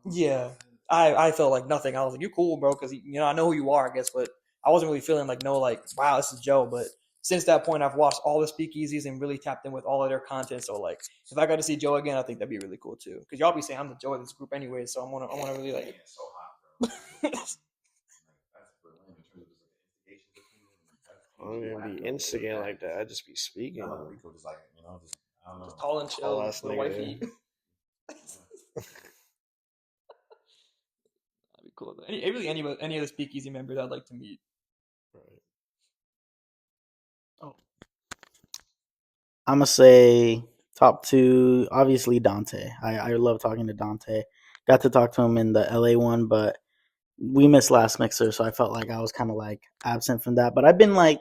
yeah. I felt like nothing. I was like, "You cool, bro?" Because I know who you are, I guess, but I wasn't really feeling like wow, this is Joe. But since that point, I've watched all the speakeasies and really tapped in with all of their content. So like, if I got to see Joe again, I think that'd be really cool too. Because y'all be saying I'm the Joe of this group anyway, so I want to really like. It's so hot, bro. I don't even be instigating like that. I just be speaking. Rico just like I don't know. Just tall and chill with wifey. That'd be cool. Any of the speakeasy members I'd like to meet. Right. Oh, I'm gonna say top two. Obviously Dante. I love talking to Dante. Got to talk to him in the LA one, but we missed last mixer, so I felt like I was kind of like absent from that. But I've been like,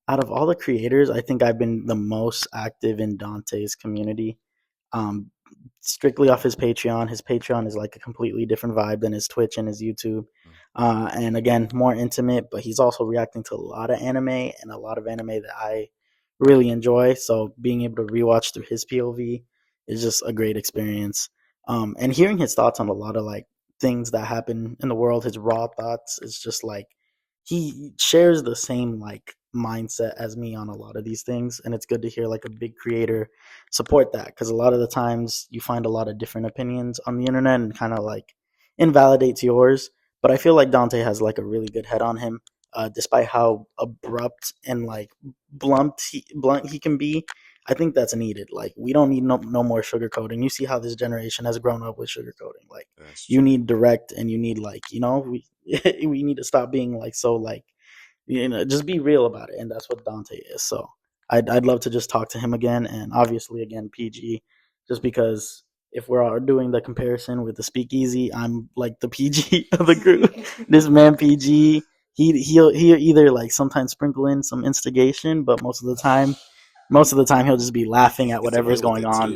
out of all the creators, I think I've been the most active in Dante's community. Strictly off his Patreon. His Patreon is like a completely different vibe than his Twitch and his YouTube. And again, more intimate, but he's also reacting to a lot of anime and a lot of anime that I really enjoy. So being able to rewatch through his POV is just a great experience. And hearing his thoughts on a lot of like things that happen in the world, his raw thoughts, is just like he shares the same like mindset as me on a lot of these things, and it's good to hear like a big creator support that, because a lot of the times you find a lot of different opinions on the internet and kind of like invalidates yours. But I feel like Dante has like a really good head on him, despite how abrupt and like blunt he can be. I think that's needed. Like, we don't need no more sugarcoating. You see how this generation has grown up with sugarcoating. Like, you need direct, and you need like, we we need to stop being like so like, just be real about it. And that's what Dante is. So I'd love to just talk to him again, and obviously again PG, just because if we're doing the comparison with the speakeasy, I'm like the PG of the group. This man PG, he'll either like sometimes sprinkle in some instigation, but most of the time he'll just be laughing at whatever's going on.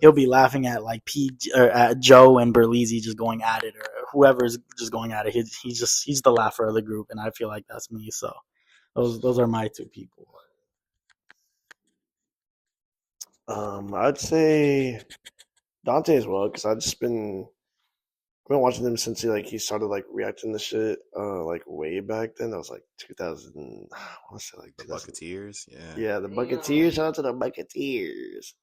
He'll be laughing at like PG or at Joe and Berlizzi just going at it, or whoever's just going at it. He's the laugher of the group, and I feel like that's me. So those are my two people. I'd say Dante as well, because I've been watching him since he started like reacting to shit like way back then. That was like 2000. I want to say like the Bucketeers. Yeah, the Bucketeers. Shout out to the Bucketeers.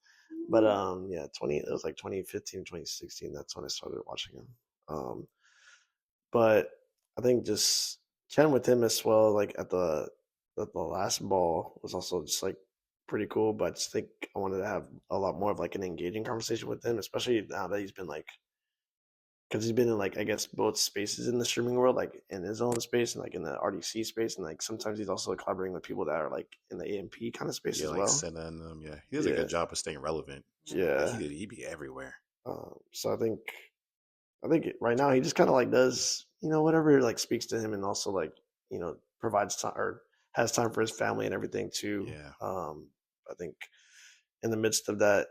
But yeah, it was like 2015, 2016. That's when I started watching him. But I think just chatting with him as well, like at the last ball, was also just like pretty cool. But I just think I wanted to have a lot more of like an engaging conversation with him, especially now that he's been like, because he's been in like, I guess, both spaces in the streaming world, like in his own space and like in the RDC space, and like sometimes he's also collaborating with people that are like in the AMP kind of space as like well. Senna, he does a good job of staying relevant. Yeah, he'd be everywhere. So I think right now he just kind of like does whatever like speaks to him, and also like provides time or has time for his family and everything too. Yeah. I think in the midst of that,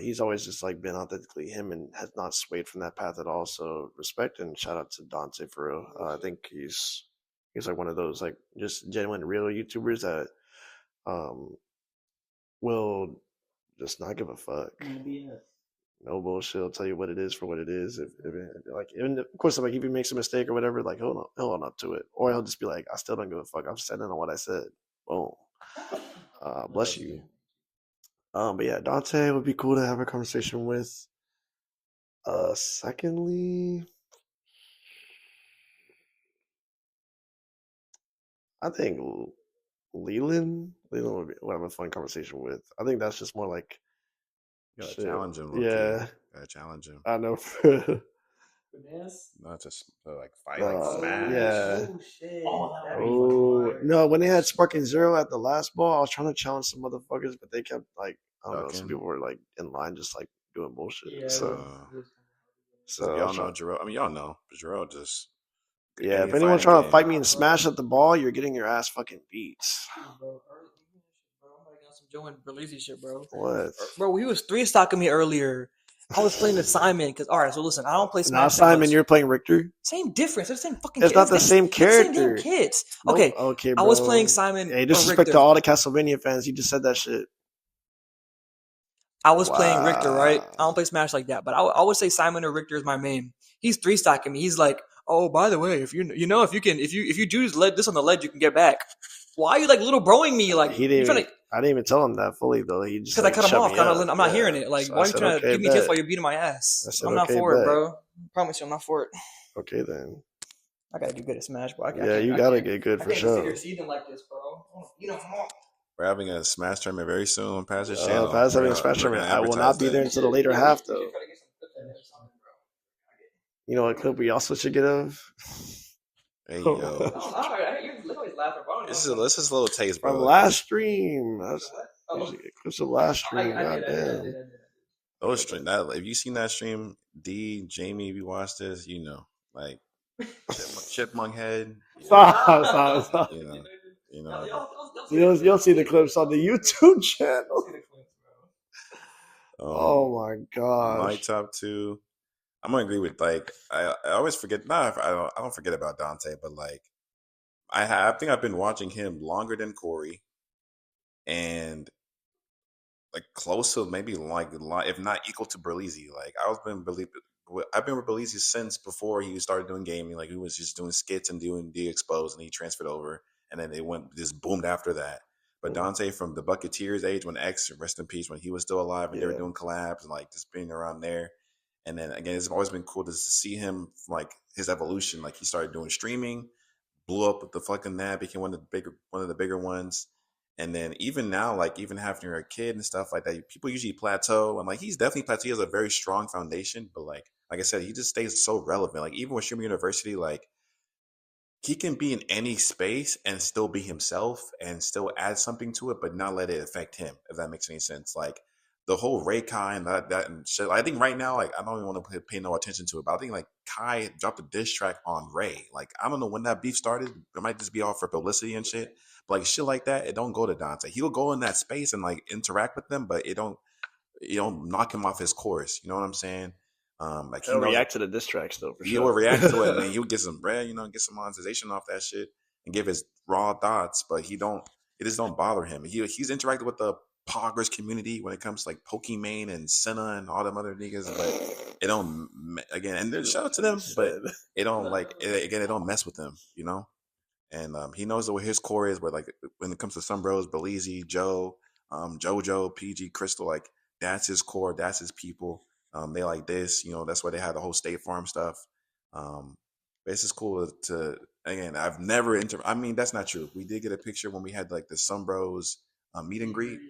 he's always just like been authentically him and has not swayed from that path at all. So respect and shout out to Dante for real. I think he's like one of those like just genuine real YouTubers that will just not give a fuck. No bullshit. I'll tell you what it is for what it is. If like, even of course, like if he makes a mistake or whatever, like he'll own up to it, or he'll just be like, I still don't give a fuck. I'm standing on what I said. Boom. Bless you. But yeah, Dante would be cool to have a conversation with. Secondly, I think Leland would have a fun conversation with. I think that's just more like You gotta shit. challenge him. Low-key. Yeah, Gotta challenge him. I know. Not just like fight, like smash. Yeah. Oh shit. Oh no! When they had Sparking Zero at the last ball, I was trying to challenge some motherfuckers, but they kept like I don't know. Some Ducking. people were like in line, just like doing bullshit. Yeah, so So I y'all was know trying- Jarrell. I mean, y'all know, but Jarrell just yeah. any If anyone's fighting trying to game. fight me and smash at the ball, you're getting your ass fucking beat. Bro, I'm already on some Joe and Berlizzi shit, bro. What? Bro, he was 3-stocking me earlier. I was playing the Simon because all right. So listen, I don't play Smash. Now that Simon, much. you're playing Richter. Same difference. They're the same fucking. It's not the same It's the same character. damn kids. Nope. Okay, Okay, I bro. was playing Simon. Hey, or disrespect Richter. to all the Castlevania fans. You just said that shit. I was playing Richter, right? Wow. I don't play Smash like that, but I would say Simon or Richter is my main. He's 3-stocking me. He's like, oh, by the way, if you do this on the ledge, you can get back. Why are you like little broing me? Like He you didn't. trying to. I didn't even tell him that fully though. He just Because like, I cut him shut off. me up. I'm not Yeah. hearing it. Like, So why I are you said, trying to okay, give me tips bet. while you're beating my ass? I said, I'm not okay, for it, bet. bro. I promise you, I'm not for it. Okay then. I gotta do good at Smash, bro. Yeah, you gotta get good I for can't sit sure. here seething like this, bro. You know, We're having a Smash tournament very soon on Pastor's channel. Paz having We're a Smash gonna tournament. I will not advertise be that. there until the later half though. You know what clip we also should get of? Hey yo, this is a little taste, bro. From last stream. That's usually clips of last stream. Goddamn. Those stream that if you seen that stream, D, Jamie, if you watched this, you know, like chipmunk head. Stop. You know. You'll see the clips on the YouTube channel. Oh my gosh. My top two. I'm gonna agree with like I always forget. Not I don't forget about Dante, but like I think I've been watching him longer than Corey, and like close to maybe like if not equal to Berlizzi. Like I've been with Berlizzi since before he started doing gaming. Like he was just doing skits and doing the expos, and he transferred over, and then they went just boomed after that. But Dante from the Bucketeers age when X, rest in peace, when he was still alive and they were doing collabs and like just being around there. And then again, it's always been cool to see him like his evolution. Like he started doing streaming, blew up with the fucking that, became one of the bigger ones. And then even now, like even having a kid and stuff like that, people usually plateau. And like he's definitely plateaued. He has a very strong foundation, but like I said, he just stays so relevant. Like even with Streamer University, like he can be in any space and still be himself and still add something to it, but not let it affect him, if that makes any sense. Like the whole Ray Kai and that and shit. I think right now, like I don't even want to pay no attention to it, but I think like Kai dropped a diss track on Ray. Like I don't know when that beef started. It might just be all for publicity and shit. But like shit like that, it don't go to Dante. He'll go in that space and like interact with them, but it don't knock him off his course. You know what I'm saying? Like He'll react to the diss tracks though, for sure. He will react to it, and then he'll get some bread, get some monetization off that shit, and give his raw thoughts. But it just don't bother him. He's interacted with the Poggers community when it comes to like Pokimane and Senna and all them other niggas, but it don't again. And shout out to them, but it don't it don't mess with them, And he knows what his core is. Where like when it comes to some bros, Belize, Joe, JoJo, PG, Crystal, like that's his core, that's his people. They like this, that's why they had the whole State Farm stuff. But it's just cool to again, I've never I mean, that's not true. We did get a picture when we had like the Sun Bros meet and greet.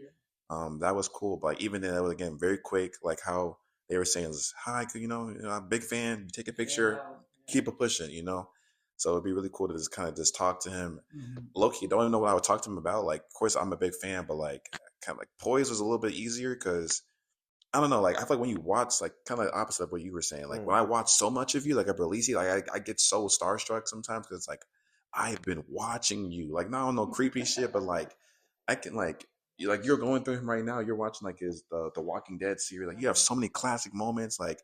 That was cool. But like, even then, it was again very quick, like how they were saying, hi, I'm a big fan. Take a picture, keep it pushing, So it'd be really cool to just kind of just talk to him. Low-key, don't even know what I would talk to him about. Like, of course, I'm a big fan, but like kind of like Poise was a little bit easier because I don't know, like I feel like when you watch, like kind of like opposite of what you were saying, like when I watch so much of you, like a Berlizzi, like I get so starstruck sometimes because it's like I've been watching you, like not on no creepy shit, but like I can like you're going through him right now. You're watching like the Walking Dead series. Like you have so many classic moments. Like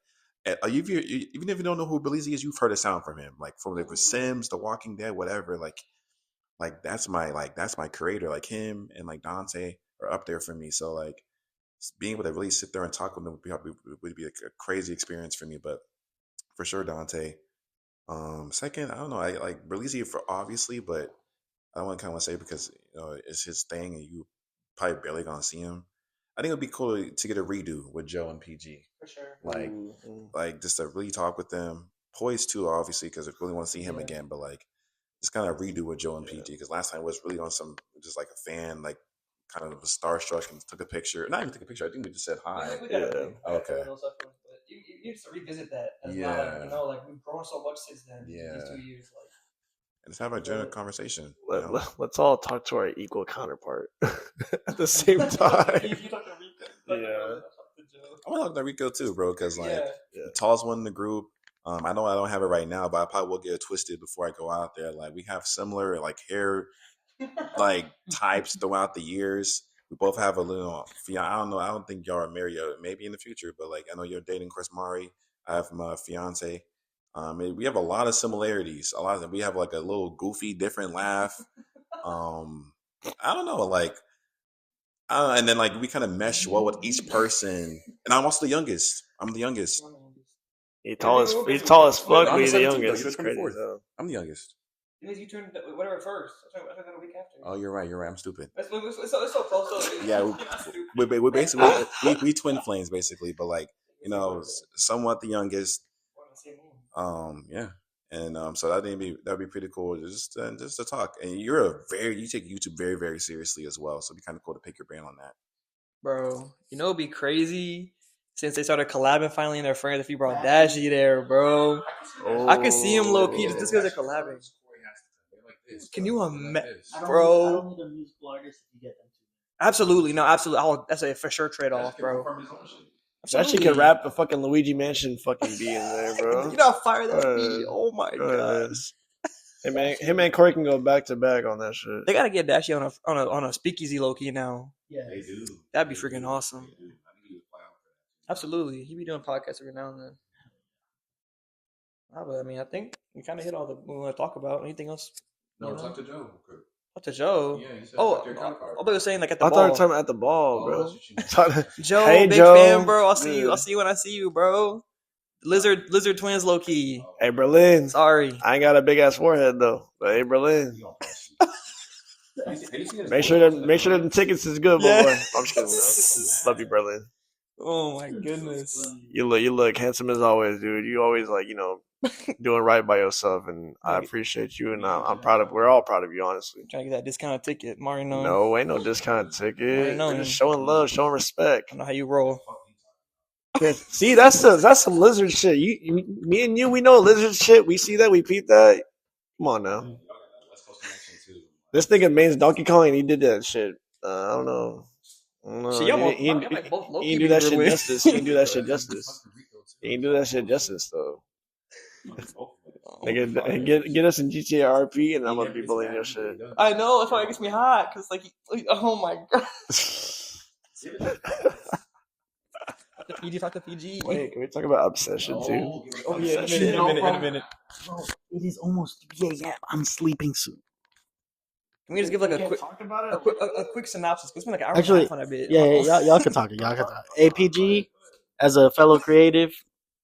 even if you don't know who Belize is, you've heard a sound from him. Like from the Sims, The Walking Dead, whatever. Like that's my creator. Like him and like Dante are up there for me. So like being able to really sit there and talk with them would be like a crazy experience for me. But for sure, Dante. Second, I don't know. I like Berlizzi for obviously, but I don't want to kind of say because it's his thing, and you probably barely gonna see him. I think it'd be cool to get a redo with Joe and PG, For sure. like just to really talk with them. Poise too, obviously, because I really want to see him again. But like, just kind of redo with Joe and PG because last time was really on some just like a fan, like kind of was starstruck and took a picture. Not even took a picture. I think we just said hi. Okay. You have to revisit that as Yeah. well. Like, like we've grown so much since then. Yeah. These 2 years, like. And just have a general conversation. Let's all talk to our equal counterpart at the same time. You talk to Rico. Yeah. I want to talk to Rico too, bro, because like the tallest one in the group. I know I don't have it right now, but I probably will get it twisted before I go out there. Like we have similar like hair like types throughout the years. We both have a little I don't know. I don't think y'all are married yet. Maybe in the future, but like I know you're dating Chris Mari. I have my fiance. We have a lot of similarities. A lot of them. We have like a little goofy, different laugh. I don't know, like, and then like we kind of mesh well with each person. And I'm also the youngest. I'm the youngest. He's tall as fuck, but he's the 17th, though. youngest. You're It's crazy. 24th. I'm the youngest. Because you turned whatever first. I took that a week after. Oh, you're right. I'm stupid. It's so close. Yeah, we basically we twin flames basically, but like somewhat the youngest. Yeah, and so that'd be pretty cool just to talk. And you take YouTube very very seriously as well, so it'd be kind of cool to pick your brain on that. Bro, it'd be crazy since they started collabing finally in their friends. If you brought Dashy there, bro, I could see him low key just because they're collabing. Can you imagine, bro? I don't need a musical artist if you get them to. Absolutely, no, absolutely. That's a for sure trade off, bro. Actually, could rap a fucking Luigi Mansion fucking be in there, bro. You know how fire that be? Oh my gosh. Hey man, him and Corey can go back to back on that shit. They gotta get Dashy on a speakeasy low key now. Yeah, They do. That'd be freaking awesome. Absolutely, he be doing podcasts every now and then. But I mean, I think we kind of hit all the we want to talk about. Anything else? No, talk to Joe. Talk to Joe. Yeah, he said I was saying like at the I ball. thought you were talking about at the ball, bro. Joe, Hey, big Joe. fan, bro. I'll see you. I'll see you when I see you, bro. Lizard twins, low key. Hey, Berlin. Sorry. I ain't got a big ass forehead though. But hey, Berlin. Make sure the tickets is good, Yeah. boy. I'm just kidding. Though. Love you, Berlin. Oh my goodness. You look handsome as always, dude. You always like doing right by yourself, and I appreciate you, and I'm proud of. We're all proud of you, honestly. Trying to get that discounted ticket, Marino. No, ain't no discount ticket. We're just showing love, showing respect. I know how you roll. See, that's some lizard shit. Me and you, we know lizard shit. We see that, we peep that. Come on now. This nigga mains Donkey Kong, and he did that shit. I don't know. See, He didn't do that shit justice. He didn't do that shit justice. He didn't do that shit justice though. Nigga, get us in GTA RP, and I'm gonna be bullying your shit. I know, that's why it gets me hot. Cause like, oh my god. Talk to PG. Wait, can we talk about obsession too? Oh yeah, in a minute. Bro, it is almost 3 a.m. I'm sleeping soon. Can we just give like a quick synopsis? It's been like an hour and a Actually, half on that bit. yeah, y'all can talk. APG, as a fellow creative,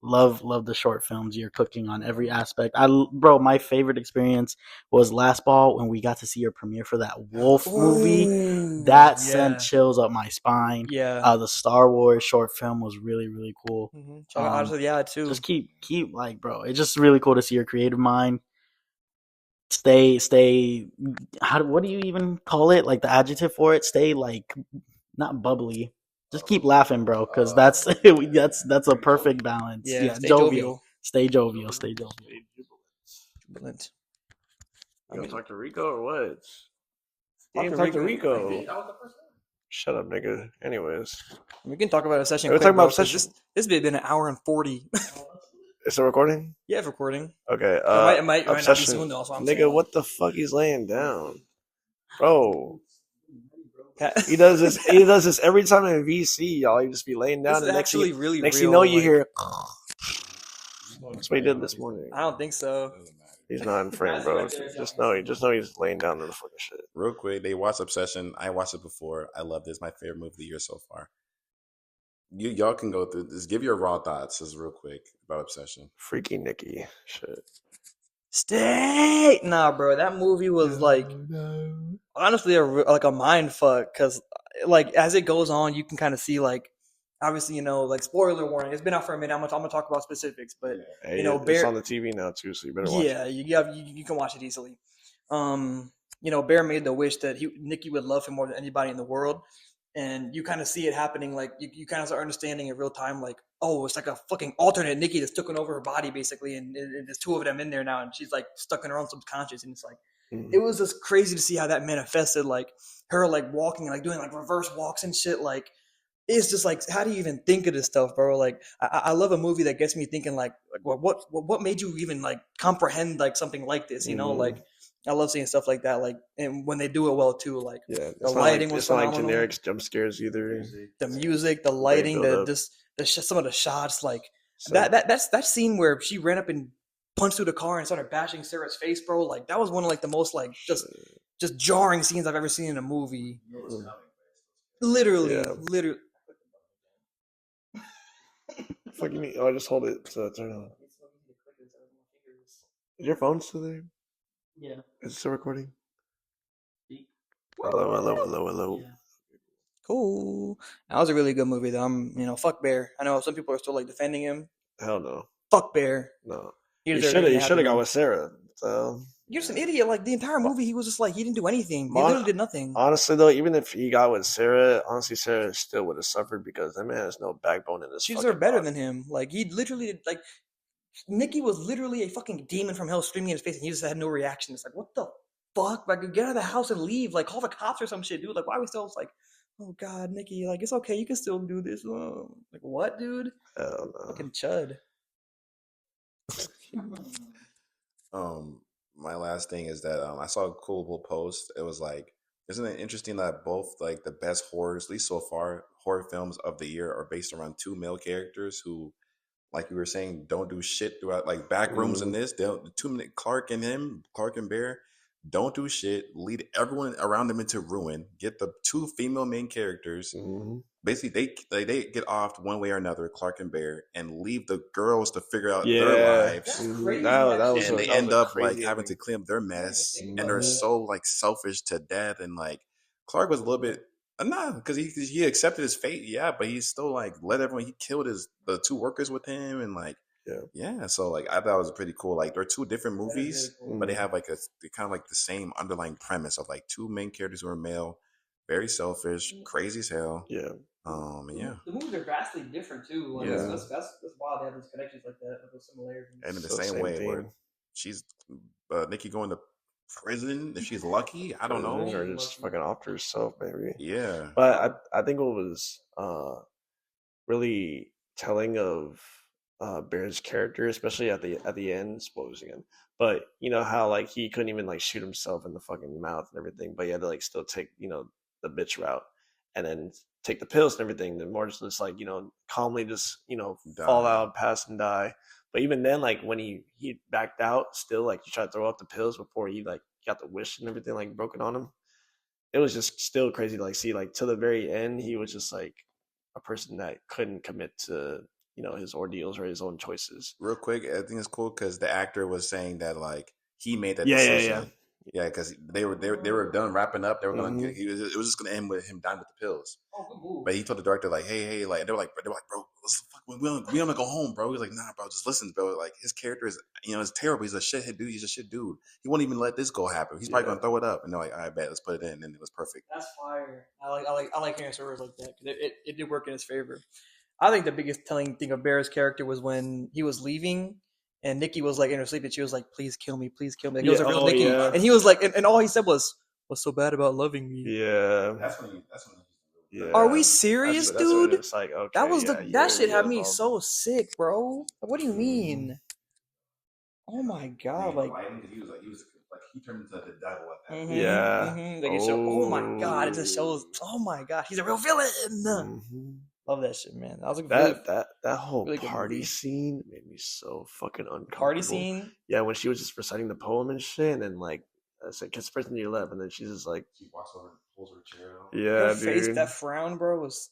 love the short films. You're cooking on every aspect. Bro, my favorite experience was Last Ball when we got to see your premiere for that Wolf movie. That sent chills up my spine. Yeah. The Star Wars short film was really, really cool. Mm-hmm. Too. Just keep like, bro, it's just really cool to see your creative mind. Stay. What do you even call it? Like the adjective for it? Stay like not bubbly. Just keep laughing, bro, because that's a perfect balance. Yeah, jovial. Stay jovial. Jubilant. You gonna talk to Rico or what? Talk to Rico. Shut up, nigga. Anyways, we can talk about Obsession. We're talking about Obsession. This bit been an hour and 40. Is it recording? Yeah, it's recording. Okay. It might not be soon though. Nigga, what the fuck he's laying down, bro? He does this. He does this every time in VC, y'all. He just be laying down, This is and actually really next real. you know, you like, hear. That's what he did this morning. I don't think so. He's not in frame, bro. Just know he's laying down in the fucking shit. Real quick, they watched Obsession. I watched it before. I love this. My favorite movie of the year so far. Y'all can go through this. Give your raw thoughts, just real quick, about Obsession. Freaky Nikki, shit. Stay. Nah, bro. That movie was like honestly like a mind fuck because like as it goes on, you can kind of see like obviously like spoiler warning. It's been out for a minute. I'm gonna talk about specifics, but Hey, it's Bear, on the TV now too, so you better watch it. Yeah, you can watch it easily. Bear made the wish that Nikki would love him more than anybody in the world, and you kind of see it happening. Like you kind of start understanding in real time, like it's like a fucking alternate Nikki that's taken over her body basically, and there's two of them in there now, and she's like stuck in her own subconscious, and it's like it was just crazy to see how that manifested, like her like walking, like doing like reverse walks and shit, like. It's just like, how do you even think of this stuff, bro? Like, I love a movie that gets me thinking, like what made you even like comprehend like something like this? Like I love seeing stuff like that. Like, and when they do it well too, like the lighting was phenomenal. It's not like generic jump scares either. The music, the lighting, some of the shots, like that's that scene where she ran up and punched through the car and started bashing Sarah's face, bro. Like that was one of like the most like just jarring scenes I've ever seen in a movie. Literally. Fuck you mean? Oh, I just hold it to turn on. Is your phone still there? Yeah. Is it still recording? Hello. Yeah. Cool. That was a really good movie though. Fuck Bear. I know some people are still like defending him. Hell no. Fuck Bear. No. He should have gone with Sarah. So you're just an idiot. Like the entire movie, he was just like he didn't do anything. He literally did nothing. Honestly, though, even if he got with Sarah, Sarah still would have suffered because that man has no backbone in this. She's better than him. Like he literally did. Like Nikki was literally a fucking demon from hell screaming in his face, and he just had no reaction. It's like, what the fuck? Like, get out of the house and leave. Like, call the cops or some shit, dude. Like, why are we still like, oh god, Nikki? Like, it's okay. You can still do this. Like, what, dude? Hell no. Fucking chud. My last thing is that I saw a cool little post. It was like, isn't it interesting that both like the best horrors, at least so far, horror films of the year are based around two male characters who, like you were saying, don't do shit throughout like back rooms in this. They'll Clark and Bear don't do shit, lead everyone around them into ruin, get the two female main characters. Basically, they get off one way or another, Clark and Bear, and leave the girls to figure out their lives. And they end up like having to clean up their mess, and they're so like selfish to death. And like Clark was a little bit because he accepted his fate, but he's still like let everyone. He killed the two workers with him, and like. Yeah. So like I thought it was pretty cool. Like they're two different movies, but they have like they kind of like the same underlying premise of like two main characters who are male, very selfish, crazy as hell. Yeah. The movies are vastly different too. Like, that's wild. They have those connections like that, like those similarities. And in the same way, where she's Nikki going to prison if she's lucky. I don't know, or just fucking off to herself, maybe. Yeah. But I think what was really telling of Bear's character, especially at the end, spoilers again. But you know how like he couldn't even like shoot himself in the fucking mouth and everything, but he had to like still take the bitch route and then take the pills and everything. Then more just like calmly just fall out, pass and die. But even then, like when he backed out, still like he tried to throw out the pills before he like got the wish and everything like broken on him. It was just still crazy to like see like to the very end he was just like a person that couldn't commit to his ordeals or his own choices. Real quick, I think it's cool because the actor was saying that like he made that decision. Yeah, because they were done wrapping up. They were gonna it was just gonna end with him dying with the pills. But he told the director like, hey, like they were like, bro, we gonna go home, bro. He's like, nah, bro, just listen, bro. Like his character is is terrible. He's a shithead dude. He's a shit dude. He won't even let this go happen. He's probably gonna throw it up. And they're like, I bet, let's put it in. And it was perfect. That's fire. I like hearing stories like that because it did work in his favor. I think the biggest telling thing of Bear's character was when he was leaving and Nikki was like in her sleep and she was like, please kill me, please kill me. Like, it was a real Nikki. And he was like, and all he said was, what's so bad about loving me? Yeah. That's when Are we serious, dude? It's like, okay, that was that shit had me so sick, bro. What do you mean? Oh my god! Like he turned into the devil at that. Mhm, Yeah. mhm. Like it show, oh my god, it just shows. Oh my god, he's a real villain. Mhm. Love that shit, man. That was a really, That whole really good party movie. scene made me so fucking uncomfortable. Party scene. Yeah, when she was just reciting the poem and shit, and then like I said, kiss the person to your left, and then she's just like, She walks over and pulls her chair out. yeah, Her face, dude. that frown, bro, was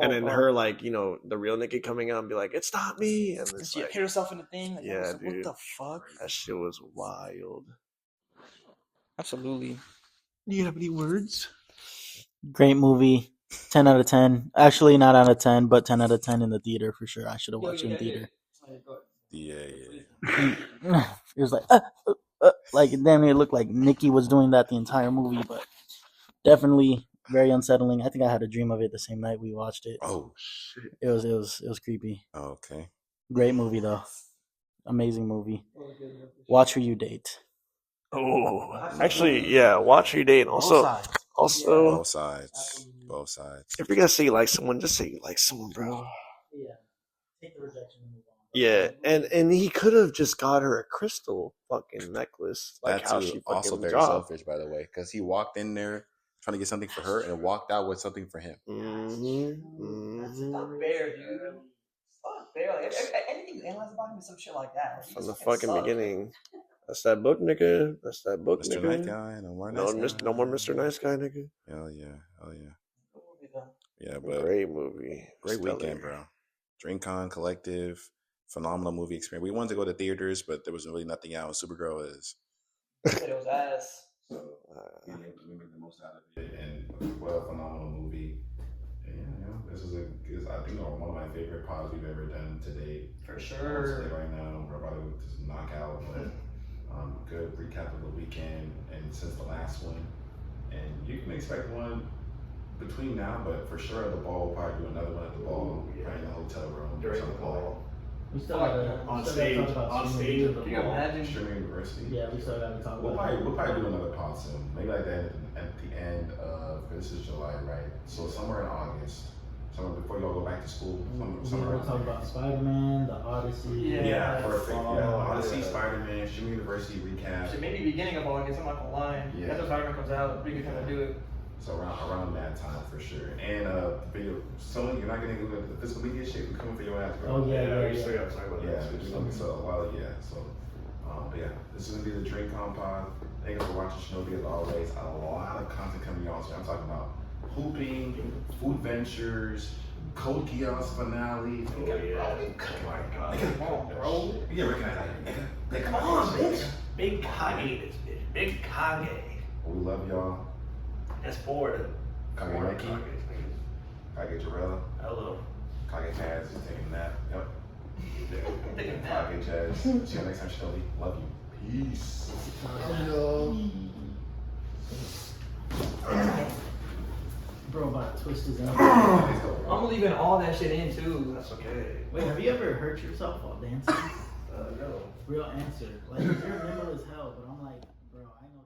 And then her like, you know, the real Nikki coming out and be like, it's not me, and And it's she like, hit herself in the thing. Like, yeah, what dude. the fuck? That shit was wild. Absolutely. You have any words? Great movie. 10 out of 10. Actually, not out of 10, but 10 out of 10 in the theater for sure. I should have watched it in theater. Yeah. It was like damn near looked like Nikki was doing that the entire movie, but definitely very unsettling. I think I had a dream of it the same night we watched it. Oh shit. It was creepy. Okay. Great movie though. Amazing movie. Watch Who You Date. Oh, actually, yeah. Watch your date. Also, Both sides. Both sides. if you're gonna say you like someone, just say you like someone, bro. Yeah. Take the rejection and move on. Yeah, and he could have just got her a crystal fucking necklace, like That's how she also fucking very dropped. selfish, by the way, because he walked in there trying to get something for her and walked out with something for him. That's not fair, dude. It's not fair. Like, anything you analyze about him is some shit like that. From the fucking beginning. That's that book, nigga. That's that book, Mr. nigga. Nice Guy, no more No, nice guy. no more Mr. Nice Guy, nigga. Hell yeah. Yeah, but Great movie. great Stellar. weekend, bro. DreamCon Collective, phenomenal movie experience. We wanted to go to theaters, but there was really nothing out. Supergirl is. It was ass. So we made the most out of it, and what a phenomenal movie. And this is I think one of my favorite pods we've ever done to date. For sure. Right now, we're about to just knock out, but good recap of the weekend and since the last one. And you can expect one between now, but for sure at the ball, we'll probably do another one at the ball, probably in the hotel room. During the ball. We still gotta On talk stage about at Shinobi. the Can you imagine? Streaming University. Yeah, we still gotta talk We'll about probably do another pod soon. Maybe like that at the end of, this is July, right? So somewhere in August. Somewhere before y'all go back to school. Somewhere We'll talk about Spider-Man, the Odyssey. Yeah, perfect. Odyssey, yeah. Spider-Man, Streaming University recap. Shit, maybe beginning of August, I'm not gonna lie. Yeah. That's when Spider-Man comes out. We can kind of do it. So around that time for sure. And video, someone you're not gonna go to the physical media shit. We coming for your ass, bro. Oh yeah. We still gotta talk about Yeah, that. there's something so a while, yeah. So, but yeah, this is gonna be the DreamCon pod. Thank you for watching Shinobi as always. A lot of content coming on. So I'm talking about hooping, food ventures, Code Geass finale. Oh yeah. Oh my god. Come on, bro. You recognize that? Come on, bitch. Big Kage this bitch. Big Kage. We love y'all. That's four of them. Kage Four Nikki, Kages. Kage Jarella, Hello. Kage Taz is taking a nap. Yep. Taking a nap. Kage Jazz. See you next time, Shinobi. Love you. Peace. Bro, about to twist his ankle. I'm leaving all that shit in too. That's okay. Wait, have you ever hurt yourself while dancing? No. Real answer. Like, you're nimble as hell, but I'm like, bro, I know